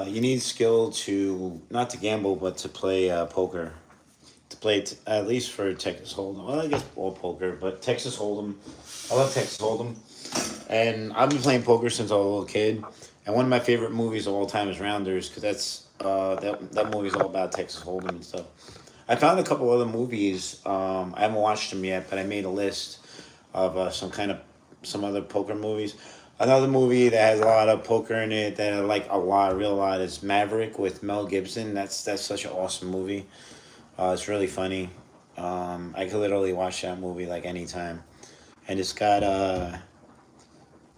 You need skill to not to gamble, but to play poker. To play at least for Texas Hold'em. Well, I guess all poker, but Texas Hold'em. I love Texas Hold'em, and I've been playing poker since I was a little kid. And one of my favorite movies of all time is Rounders, because that movie's all about Texas Hold'em and stuff. I found a couple other movies. I haven't watched them yet, but I made a list of some other poker movies. Another movie that has a lot of poker in it that I like a real lot is Maverick with Mel Gibson. That's such an awesome movie. It's really funny. I could literally watch that movie like anytime. And it's got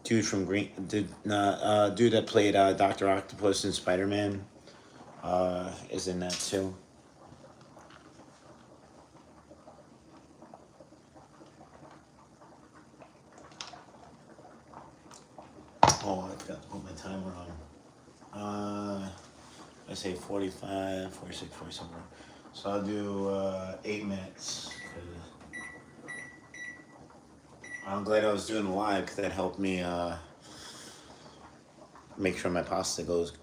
dude from dude that played Doctor Octopus in Spider Man is in that too. Oh, I forgot to put my timer on. I say 45, 46, 47. So I'll do 8 minutes. I'm glad I was doing live because that helped me make sure my pasta goes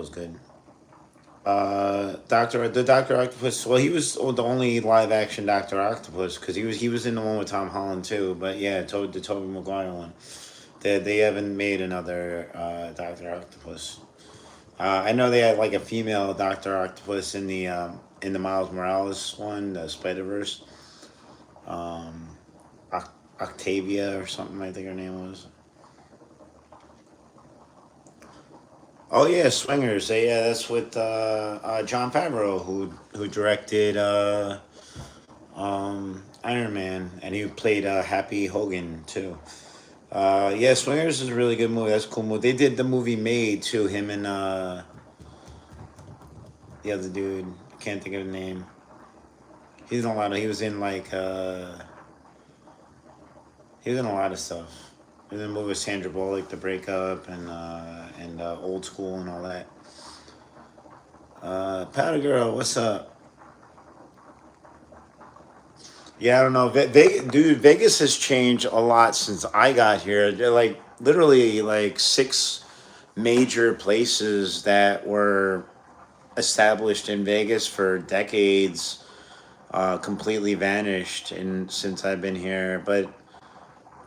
good. Doctor Octopus. Well, he was the only live action Doctor Octopus because he was in the one with Tom Holland too. But yeah, the Tobey Maguire one. They haven't made another Doctor Octopus. I know they had like a female Doctor Octopus in the Miles Morales one, the Spider Verse. Um, Octavia or something, I think her name was. Oh yeah, Swingers. Yeah, that's with John Favreau, who directed Iron Man, and he played Happy Hogan too. Yeah, Swingers is a really good movie. That's a cool movie. They did the movie Made too. Him and the other dude. I can't think of the name. He's in a lot of. He was in like. He was in a lot of stuff. He was in the movie with Sandra Bullock, The Breakup, and Old School and all that. Powder Girl, what's up? Yeah, I don't know. Dude, Vegas has changed a lot since I got here. They're like literally like six major places that were established in Vegas for decades, completely vanished in since I've been here. But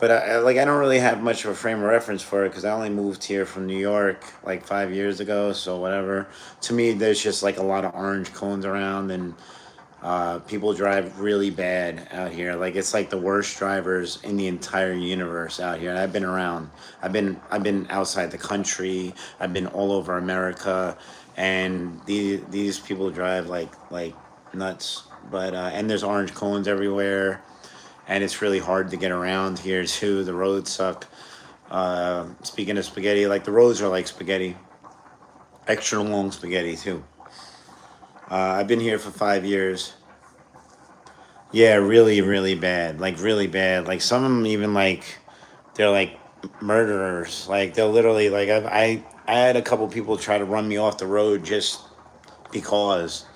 I don't really have much of a frame of reference for it because I only moved here from New York like 5 years ago. So whatever. To me, there's just like a lot of orange cones around, and people drive really bad out here. Like it's like the worst drivers in the entire universe out here. And I've been around. I've been outside the country. I've been all over America, and these people drive like nuts. But and there's orange cones everywhere, and it's really hard to get around here too. The roads suck. Speaking of spaghetti, like the roads are like spaghetti, extra long spaghetti too. I've been here for 5 years. Yeah, really, really bad. Like really bad. Like some of them even like they're like murderers. Like they'll literally like I had a couple people try to run me off the road just because.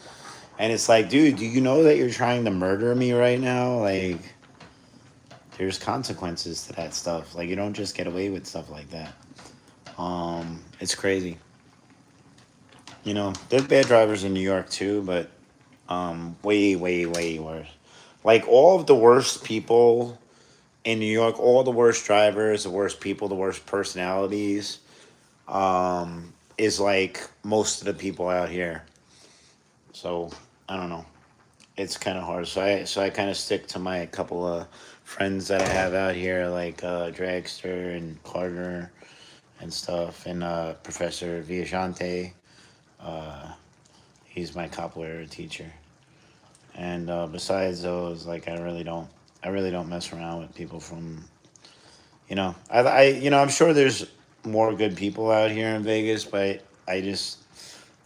And it's like, dude, do you know that you're trying to murder me right now? Like there's consequences to that stuff. Like you don't just get away with stuff like that. It's crazy. You know, there's bad drivers in New York too, but way, way, way worse. Like all of the worst people in New York, all the worst drivers, the worst people, the worst personalities, is like most of the people out here. So I don't know. It's kind of hard. So I kind of stick to my couple of friends that I have out here, like Dragster and Carter and stuff, and Professor Viajante. Uh, he's my capoeira teacher. And besides those, like I really don't mess around with people from, I'm sure there's more good people out here in Vegas, but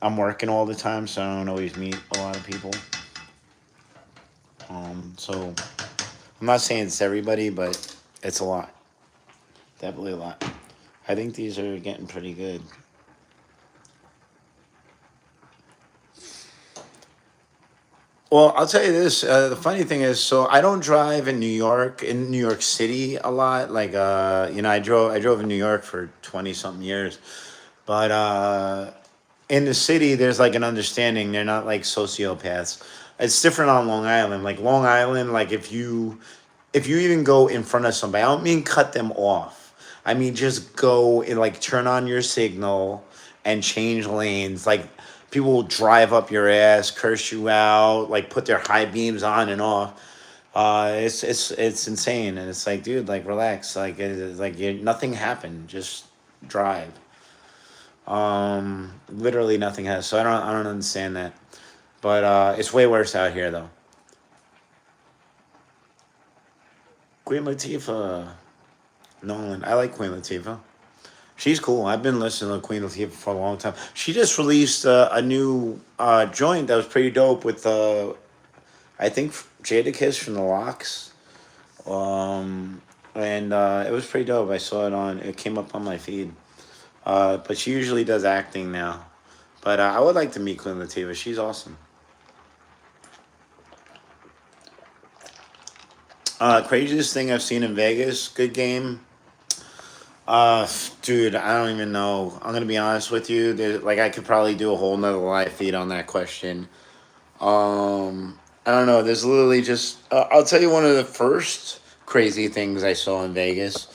I'm working all the time, so I don't always meet a lot of people. So I'm not saying it's everybody, but it's a lot, definitely a lot. I think these are getting pretty good. Well, I'll tell you this. The funny thing is, so I don't drive in New York City a lot. Like, I drove in New York for 20 something years. But in the city, there's like an understanding. They're not like sociopaths. It's different on Long Island. Like Long Island, like if you even go in front of somebody, I don't mean cut them off. I mean just go and like turn on your signal and change lanes. Like people will drive up your ass, curse you out, like put their high beams on and off. It's insane, and it's like, dude, like relax. Like nothing happened. Just drive. Literally nothing has. So I don't understand that. But it's way worse out here though. Queen Latifah, Nolan. I like Queen Latifah. She's cool. I've been listening to Queen Latifah for a long time. She just released a new joint that was pretty dope with I think Jadakiss from the Locks. And it was pretty dope. I saw it on. It came up on my feed. But she usually does acting now. But I would like to meet Queen Latifah. She's awesome. Craziest thing I've seen in Vegas. Good game. Dude, I don't even know. I'm gonna be honest with you. Like, I could probably do a whole nother live feed on that question. I don't know. There's literally just. I'll tell you one of the first crazy things I saw in Vegas.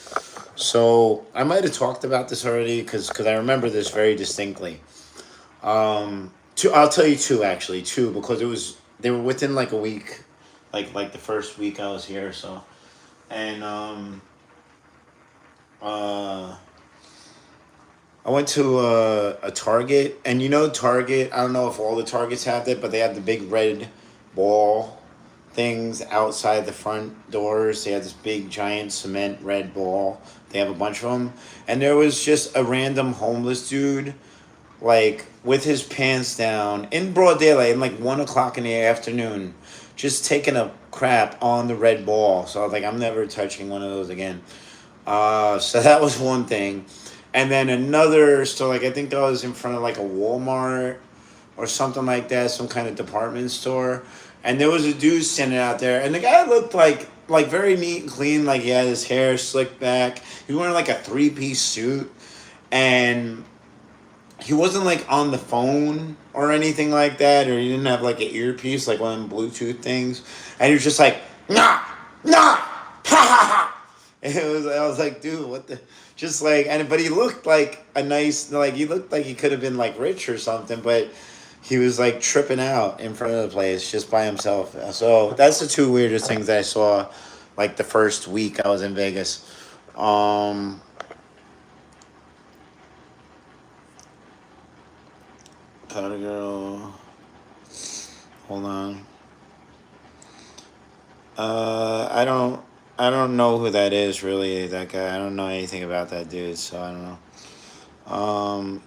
So I might have talked about this already because I remember this very distinctly. Two. I'll tell you two actually. Two because they were within like a week, like the first week I was here. So and uh I went to a Target, and Target. I don't know if all the Targets have that, but they have the big red ball things outside the front doors. They have this big giant cement red ball. They have a bunch of them, and there was just a random homeless dude, like with his pants down in broad daylight, in like 1 o'clock in the afternoon, just taking a crap on the red ball. So I was like, I'm never touching one of those again. So that was one thing. And then another, so like I think that was in front of like a Walmart or something like that, some kind of department store. And there was a dude standing out there, and the guy looked like very neat and clean, like he had his hair slicked back. He was wearing like a 3-piece suit, and he wasn't like on the phone or anything like that, or he didn't have like an earpiece, like one of them Bluetooth things. And he was just like, nah, nah, ha ha ha. And I was like, dude, what the, just like, and but he looked like a nice, like he looked like he could have been like rich or something, but he was like tripping out in front of the place just by himself. So that's the two weirdest things I saw, like the first week I was in Vegas. Um, Powder Girl. Hold on. I don't. I don't know who that is really. That guy. I don't know anything about that dude, so I don't know.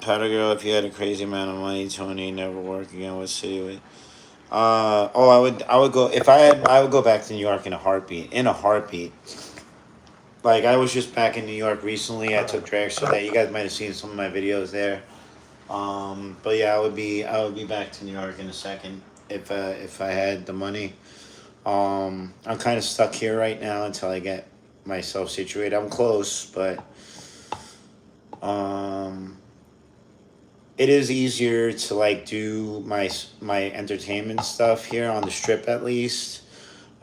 Powder girl, if you had a crazy amount of money, Tony, never work again. What city would? Oh, I would go if I had. I would go back to New York in a heartbeat. In a heartbeat. Like I was just back in New York recently. I took drag so that you guys might have seen some of my videos there. But yeah, I would be back to New York in a second if I had the money. I'm kind of stuck here right now until I get myself situated. I'm close, but um, it is easier to like do my entertainment stuff here on the strip at least.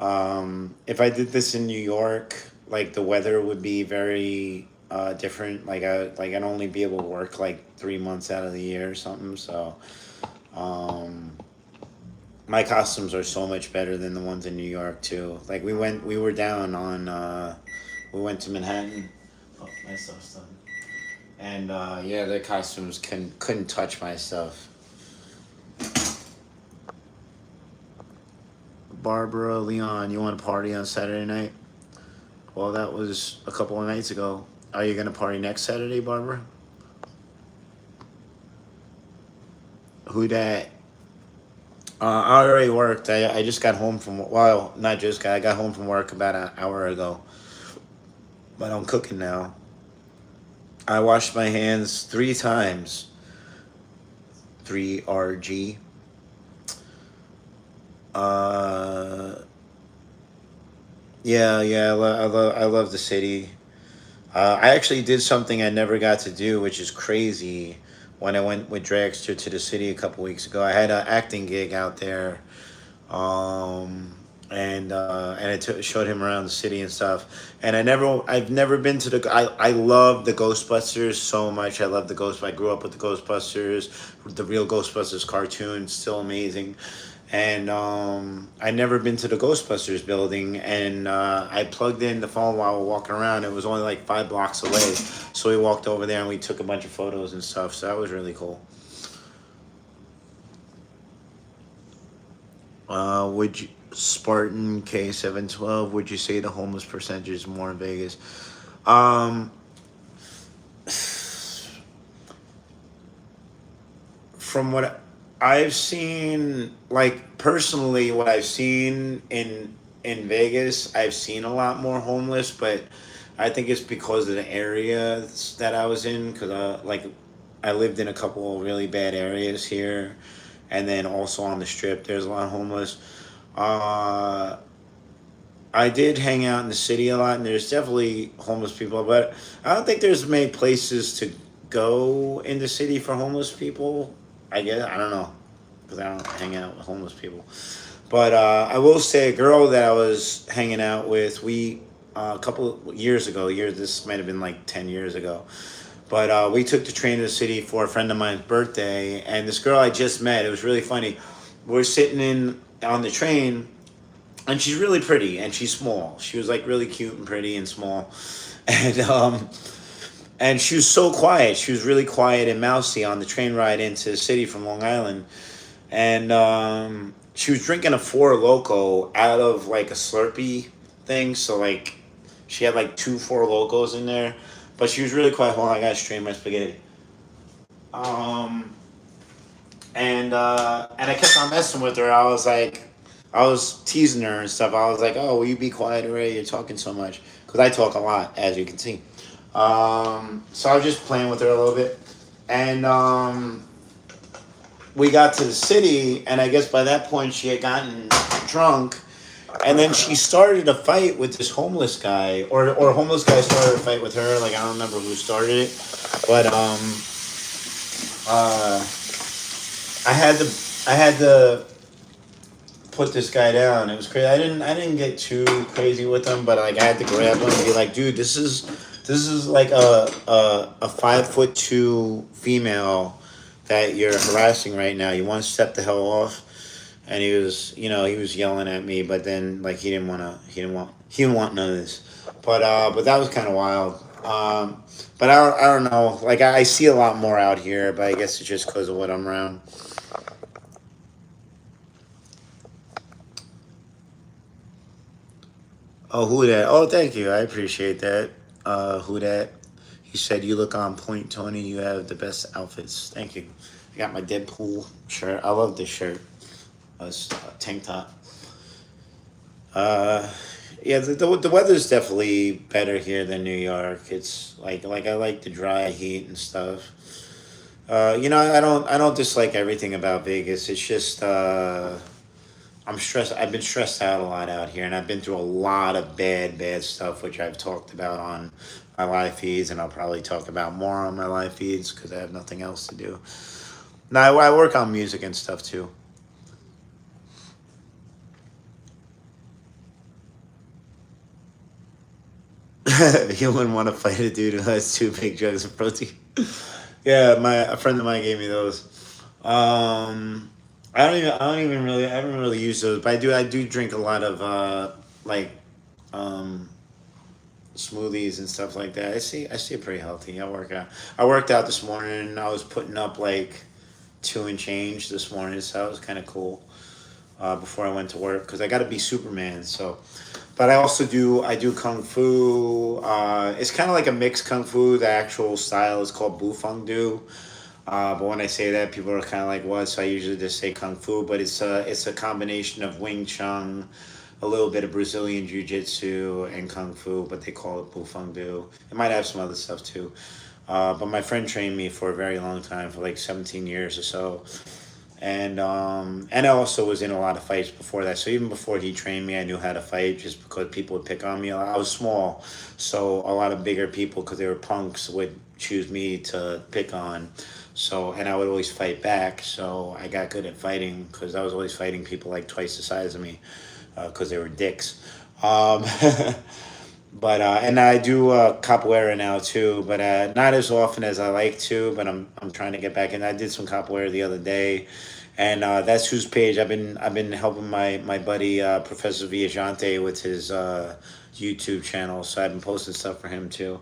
If I did this in New York, like the weather would be very different. I'd only be able to work like 3 months out of the year or something. So um, my costumes are so much better than the ones in New York too. Like we were down on we went to Manhattan. Oh, my stuff's done. And yeah, the costumes couldn't touch my stuff. Barbara Leon, you want to party on Saturday night? Well, that was a couple of nights ago. Are you gonna party next Saturday, Barbara? Who dat? I already worked. I just got home from well, not just got. I got home from work about an hour ago. But I'm cooking now. I washed my hands 3 times. 3RG. Uh, yeah, yeah. I love the city. I actually did something I never got to do, which is crazy. When I went with Dragster to the city a couple weeks ago, I had an acting gig out there, um, and showed him around the city and stuff. And I've never been to the. I love the Ghostbusters so much. I love the Ghost. I grew up with the Ghostbusters, the real Ghostbusters cartoon, still amazing. And I never been to the Ghostbusters building, and I plugged in the phone while walking around. It was only like 5 blocks away, so we walked over there and we took a bunch of photos and stuff. So that was really cool. Would you, Spartan K712? Would you say the homeless percentage is more in Vegas? Um, from what I've seen, like personally, what I've seen in Vegas, I've seen a lot more homeless, but I think it's because of the area that I was in. Because I lived in a couple of really bad areas here, and then also on the strip, there's a lot of homeless. Uh, I did hang out in the city a lot, and there's definitely homeless people, but I don't think there's many places to go in the city for homeless people. I guess I don't know because I don't hang out with homeless people. But I will say, a girl that I was hanging out with, we a couple of years ago, this might have been like 10 years ago, but we took the train to the city for a friend of mine's birthday, and this girl I just met, it was really funny. We're sitting in on the train, and she's really pretty and she's small. She was like really cute and pretty and small, and and she was so quiet. She was really quiet and mousy on the train ride into the city from Long Island, and she was drinking a Four Loco out of like a Slurpee thing. So like, she had like two Four Locos in there, but she was really quiet. Hold on, I gotta strain my spaghetti. Um, and I kept on messing with her. I was teasing her and stuff. I was like, "Oh, will you be quiet already? You're talking so much." Because I talk a lot, as you can see. So I was just playing with her a little bit, and we got to the city, and I guess by that point she had gotten drunk, and then she started a fight with this homeless guy, or a homeless guy started a fight with her. Like I don't remember who started it, but uh, I had to put this guy down. It was crazy. I didn't get too crazy with him, but like I had to grab him and be like, dude, this is like a 5'2" female that you're harassing right now. You want to step the hell off. And he was, he was yelling at me, but then like he didn't want none of this. But that was kind of wild. But I don't know. Like I see a lot more out here, but I guess it's just because of what I'm around. Oh, who that? Oh, thank you. I appreciate that. Who that? He said, "You look on point, Tony. You have the best outfits." Thank you. I got my Deadpool shirt. I love this shirt. It's a tank top. Uh, yeah, the weather's definitely better here than New York. It's like I like the dry heat and stuff. I don't dislike everything about Vegas. It's just I'm stressed. I've been stressed out a lot out here, and I've been through a lot of bad stuff, which I've talked about on my live feeds, and I'll probably talk about more on my live feeds because I have nothing else to do. Now I work on music and stuff too. You wouldn't want to fight a dude who has two big jugs of protein. Yeah, a friend of mine gave me those. I haven't really used those, but I do drink a lot of like um smoothies and stuff like that. I stay pretty healthy. I worked out this morning. I was putting up like 2 and change this morning, so that was kind of cool. Before I went to work because I got to be Superman. So, but I do kung fu. It's kind of like a mixed kung fu. The actual style is called Bufang Do. But when I say that, people are kind of like, "What?" So I usually just say kung fu, but it's a combination of Wing Chun, a little bit of Brazilian Jiu Jitsu, and kung fu. But they call it Bufang Do. It might have some other stuff too. But my friend trained me for a very long time, for like 17 years or so, and I also was in a lot of fights before that. So even before he trained me, I knew how to fight just because people would pick on me. I was small, so a lot of bigger people, because they were punks, would choose me to pick on. So, and I would always fight back. So I got good at fighting because I was always fighting people like twice the size of me because they were dicks. Um, but and I do capoeira now too, but not as often as I like to. But I'm trying to get back in. I did some capoeira the other day, and that's whose page I've been helping my buddy Professor Viajante with his YouTube channel. So I've been posting stuff for him too.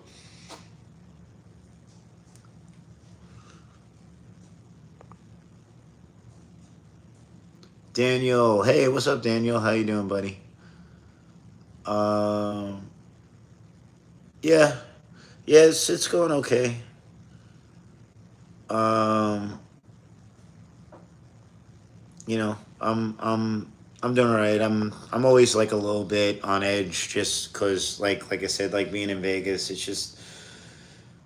Daniel, hey, what's up, Daniel? How you doing, buddy? Um, yeah, yeah, it's going okay. Um, I'm doing all right. I'm always like a little bit on edge, just cause like I said, like being in Vegas, it's just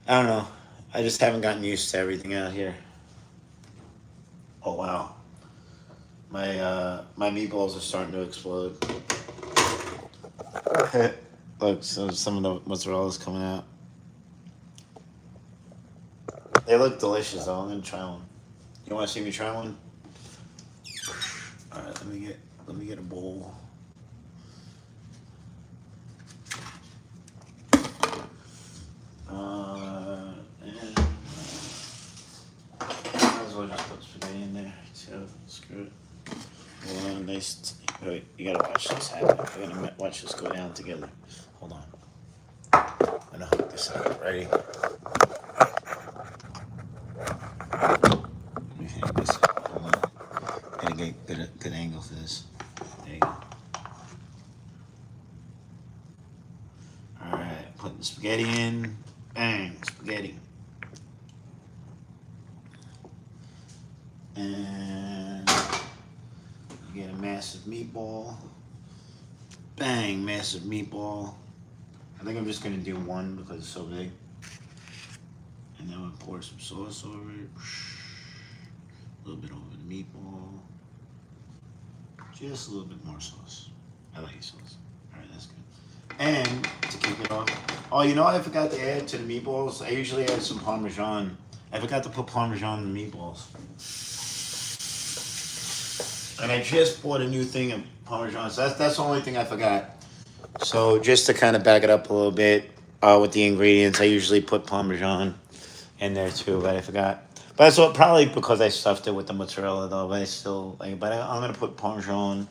I don't know. I just haven't gotten used to everything out here. Oh wow, my meatballs are starting to explode. Look, so some of the mozzarella's coming out. They look delicious though. I'm gonna try one. You want to see me try one? All right, let me get a bowl. And might as well just put spaghetti in there. So screw it. Hold on, nice. Wait, you gotta watch this happen. We're gonna watch this go down together. Hold on. I'm gonna hook this up. Ready? Let me hang this up. Hold on. Gotta get good angle for this. There you go. All right, putting the spaghetti in. Bang, spaghetti. And you get a massive meatball. Bang, massive meatball. I think I'm just gonna do one because it's so big. And then we'll pour some sauce over it. A little bit over the meatball. Just a little bit more sauce. I like sauce. Alright, that's good. And to keep it off. Oh, I forgot to add to the meatballs. I usually add some Parmesan. I forgot to put Parmesan in the meatballs. And I just bought a new thing of Parmesan. So that's the only thing I forgot. So just to kind of back it up a little bit with the ingredients, I usually put Parmesan in there too, but I forgot. But that's probably because I stuffed it with the mozzarella though. But I still like. But I'm gonna put Parmesan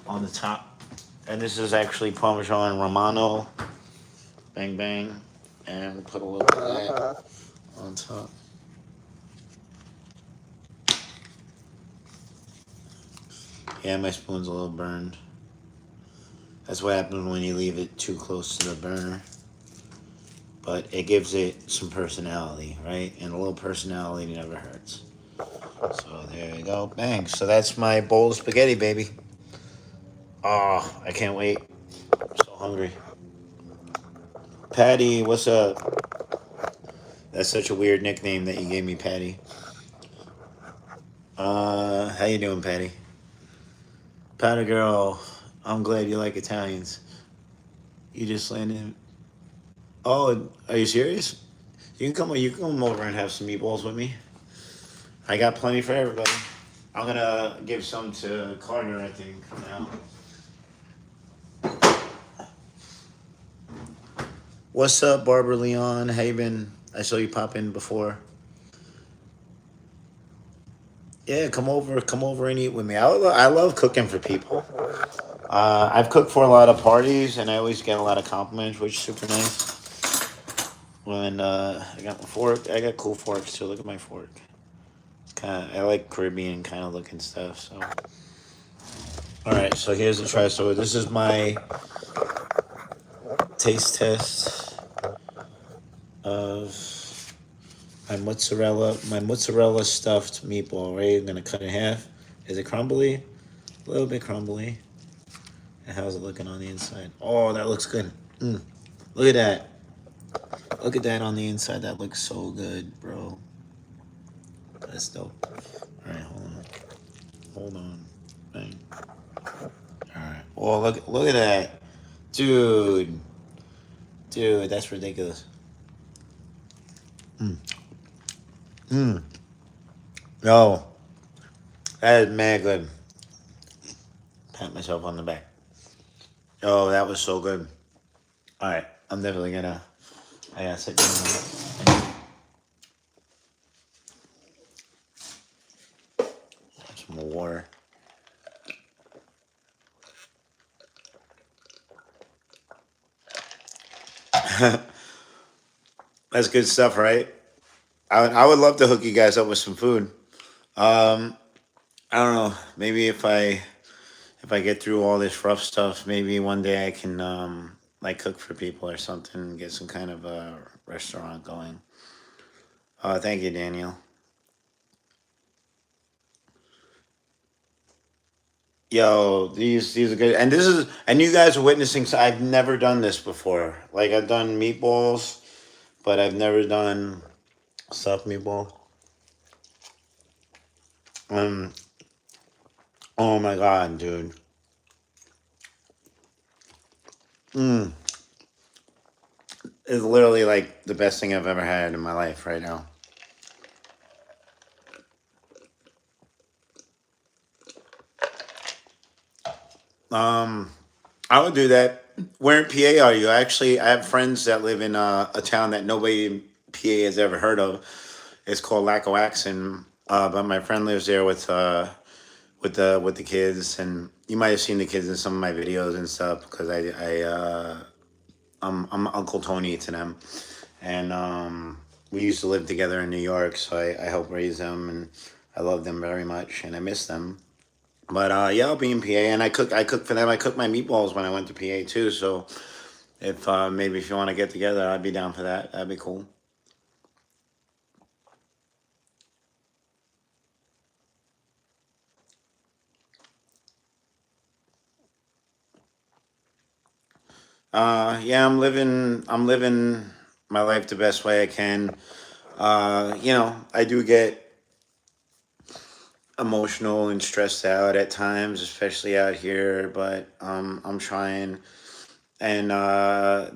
on the top, and this is actually Parmesan Romano. Bang bang, and we'll put a little bit of that on top. Yeah, my spoon's a little burned. That's what happens when you leave it too close to the burner. But it gives it some personality, right? And a little personality never hurts. So there you go. Bang. So that's my bowl of spaghetti, baby. Oh, I can't wait. I'm so hungry. Patty, what's up? That's such a weird nickname that you gave me, Patty. How you doing, Patty? Patty girl, I'm glad you like Italians. You just landed. Oh, are you serious? You can come. You can come over and have some meatballs with me. I got plenty for everybody. I'm gonna give some to Carter, I think. Now, what's up, Barbara Leon? How you been? I saw you pop in before. Yeah, come over and eat with me. I love cooking for people. I've cooked for a lot of parties, and I always get a lot of compliments, which is super nice. When I got my fork, I got cool forks too. Look at my fork. It's kind of I like Caribbean kind of looking stuff. So, all right. So here's the try. So this is my taste test of my mozzarella stuffed meatball. Right, I'm gonna cut it in half. Is it crumbly? A little bit crumbly. And how's it looking on the inside? Oh, that looks good. Look at that. Look at that on the inside. That looks so good, bro. That's dope. All right, hold on. Hold on. Bang. All right. Oh, look at that, dude. Dude, that's ridiculous. No, that is mad good. Pat myself on the back. Oh, that was so good. All right, I'm definitely gonna. I gotta sit down. Some more water. That's good stuff, right? I would love to hook you guys up with some food. Um, I don't know. Maybe if I get through all this rough stuff, maybe one day I can like cook for people or something, get some kind of a restaurant going. Thank you, Daniel. Yo, these are good, and this is and you guys are witnessing. So I've never done this before. Like I've done meatballs, but I've never done stuffed meatball. Um, oh my god, dude. Mm, it's literally like the best thing I've ever had in my life right now. Um, I would do that. Where in PA are you? Actually, I have friends that live in a town that nobody in PA has ever heard of. It's called Lackawaxen. But my friend lives there with the kids, and you might have seen the kids in some of my videos and stuff because I'm Uncle Tony to them, and we used to live together in New York, so I helped raise them, and I love them very much, and I miss them. But yeah, I'll be in PA, and I cook for them. I cook my meatballs when I went to PA too. So if maybe if you want to get together, I'd be down for that. That'd be cool. Yeah, I'm living my life the best way I can. I do get emotional and stressed out at times, especially out here. But I'm trying and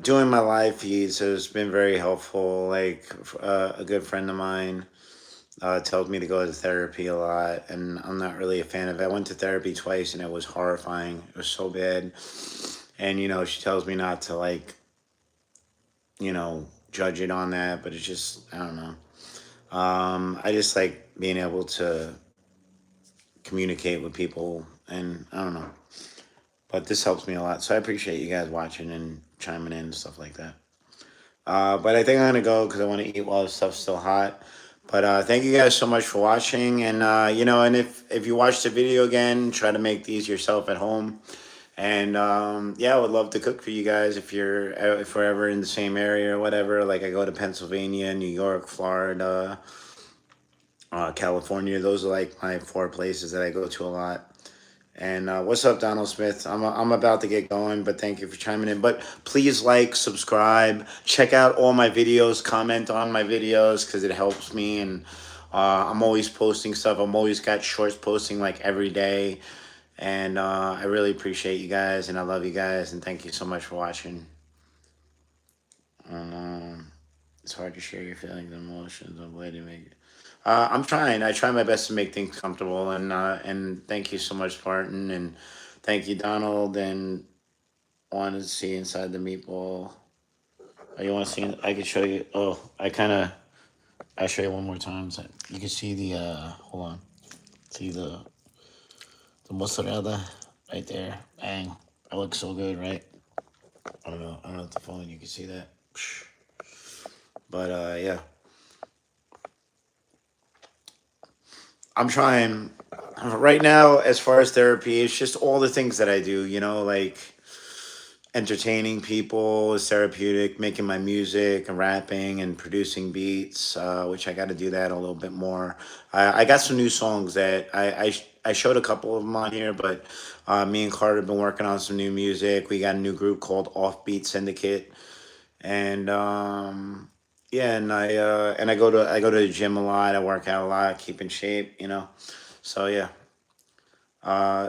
doing my live feeds has been very helpful. Like a good friend of mine tells me to go to therapy a lot, and I'm not really a fan of it. I went to therapy twice, and it was horrifying. It was so bad, and she tells me not to judge it on that, but it's just I don't know. I just like being able to communicate with people, and I don't know. But this helps me a lot, so I appreciate you guys watching and chiming in and stuff like that. But I think I'm gonna go because I want to eat while the stuff's still hot. But thank you guys so much for watching, and and if you watch the video again, try to make these yourself at home. And yeah, I would love to cook for you guys if we're ever in the same area or whatever. Like I go to Pennsylvania, New York, Florida, California. Those are like my four places that I go to a lot. And what's up, Donald Smith? I'm about to get going, but thank you for chiming in. But please like, subscribe, check out all my videos, comment on my videos because it helps me. And I'm always posting stuff. I'm always got shorts posting like every day. And I really appreciate you guys, and I love you guys, and thank you so much for watching. Um, it's hard to share your feelings and emotions. I'm way to make it. I'm trying. I try my best to make things comfortable, and thank you so much, Spartan, and thank you, Donald, and wanted to see inside the meatball. Oh, you want to see? I could show you. Oh, I'll show you one more time. So you can see the. Hold on. See the mozzarella right there. Bang! That looks so good, right? I don't know. I don't know if the phone you can see that. But yeah. I'm trying right now as far as therapy, it's just all the things that I do, like entertaining people is therapeutic, making my music and rapping and producing beats, which I got to do that a little bit more. I got some new songs that I showed a couple of them on here, but me and Carter have been working on some new music. We got a new group called Offbeat Syndicate, and yeah, and I go to the gym a lot. I work out a lot, keep in shape. So yeah.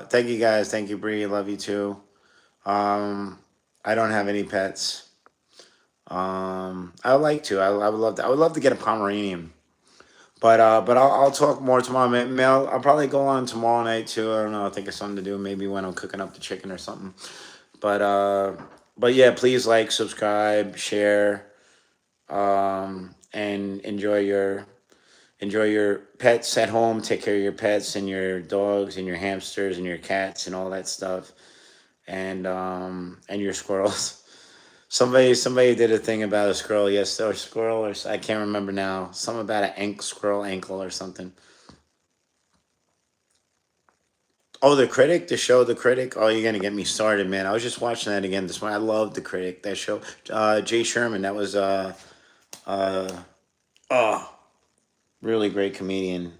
Thank you guys. Thank you, Bree. Love you too. Um, I don't have any pets. I would like to. I would love to. I would love to get a Pomeranian. But I'll talk more tomorrow. Maybe I'll probably go on tomorrow night too. I don't know. I think it's something to do. Maybe when I'm cooking up the chicken or something. But uh, but yeah, please like, subscribe, share, and enjoy your pets at home. Take care of your pets and your dogs and your hamsters and your cats and all that stuff, and your squirrels. Somebody did a thing about a squirrel. Yes, or squirrel, or I can't remember now. Something about squirrel ankle or something. Oh, the critic, the show, the critic. Oh, you're gonna get me started, man. I was just watching that again this morning. I love the critic. That show. Jay Sherman. That was uh oh, really great comedian.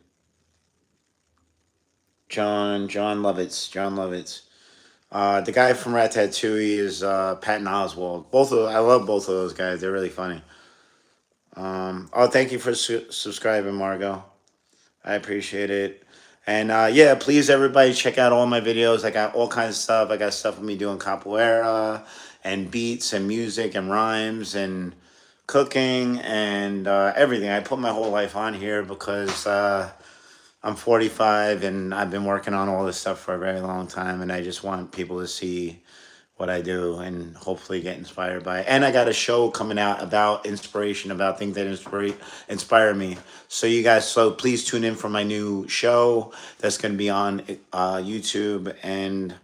John Lovitz. John Lovitz. The guy from Ratatouille is Patton Oswalt. I love both of those guys. They're really funny. Oh, thank you for subscribing, Margot. I appreciate it. And yeah, please everybody check out all my videos. I got all kinds of stuff. I got stuff of me doing capoeira and beats and music and rhymes and cooking and everything. I put my whole life on here because I'm 45 and I've been working on all this stuff for a very long time, and I just want people to see what I do and hopefully get inspired by it. And I got a show coming out about inspiration, about things that inspire me. So please tune in for my new show that's going to be on YouTube, and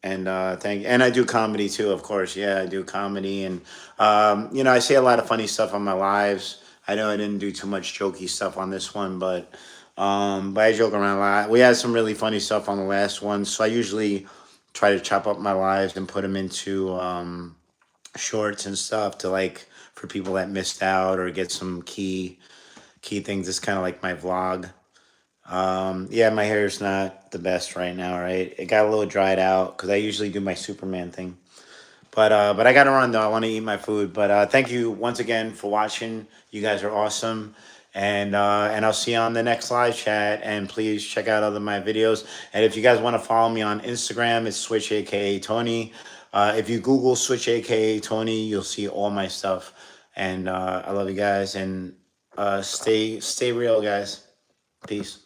I do comedy too, of course. Yeah, I do comedy, and I say a lot of funny stuff on my lives. I know I didn't do too much jokey stuff on this one, but I joke around a lot. We had some really funny stuff on the last one, so I usually try to chop up my lives and put them into shorts and stuff to like for people that missed out or get some key things. It's kind of like my vlog. Yeah, my hair is not the best right now, right? It got a little dried out because I usually do my Superman thing. But I gotta run though. I want to eat my food. But thank you once again for watching. You guys are awesome, and I'll see you on the next live chat. And please check out other my videos. And if you guys want to follow me on Instagram, it's Switch a.k.a. Tony. If you Google Switch a.k.a. Tony, you'll see all my stuff. And I love you guys, and stay real, guys. Peace.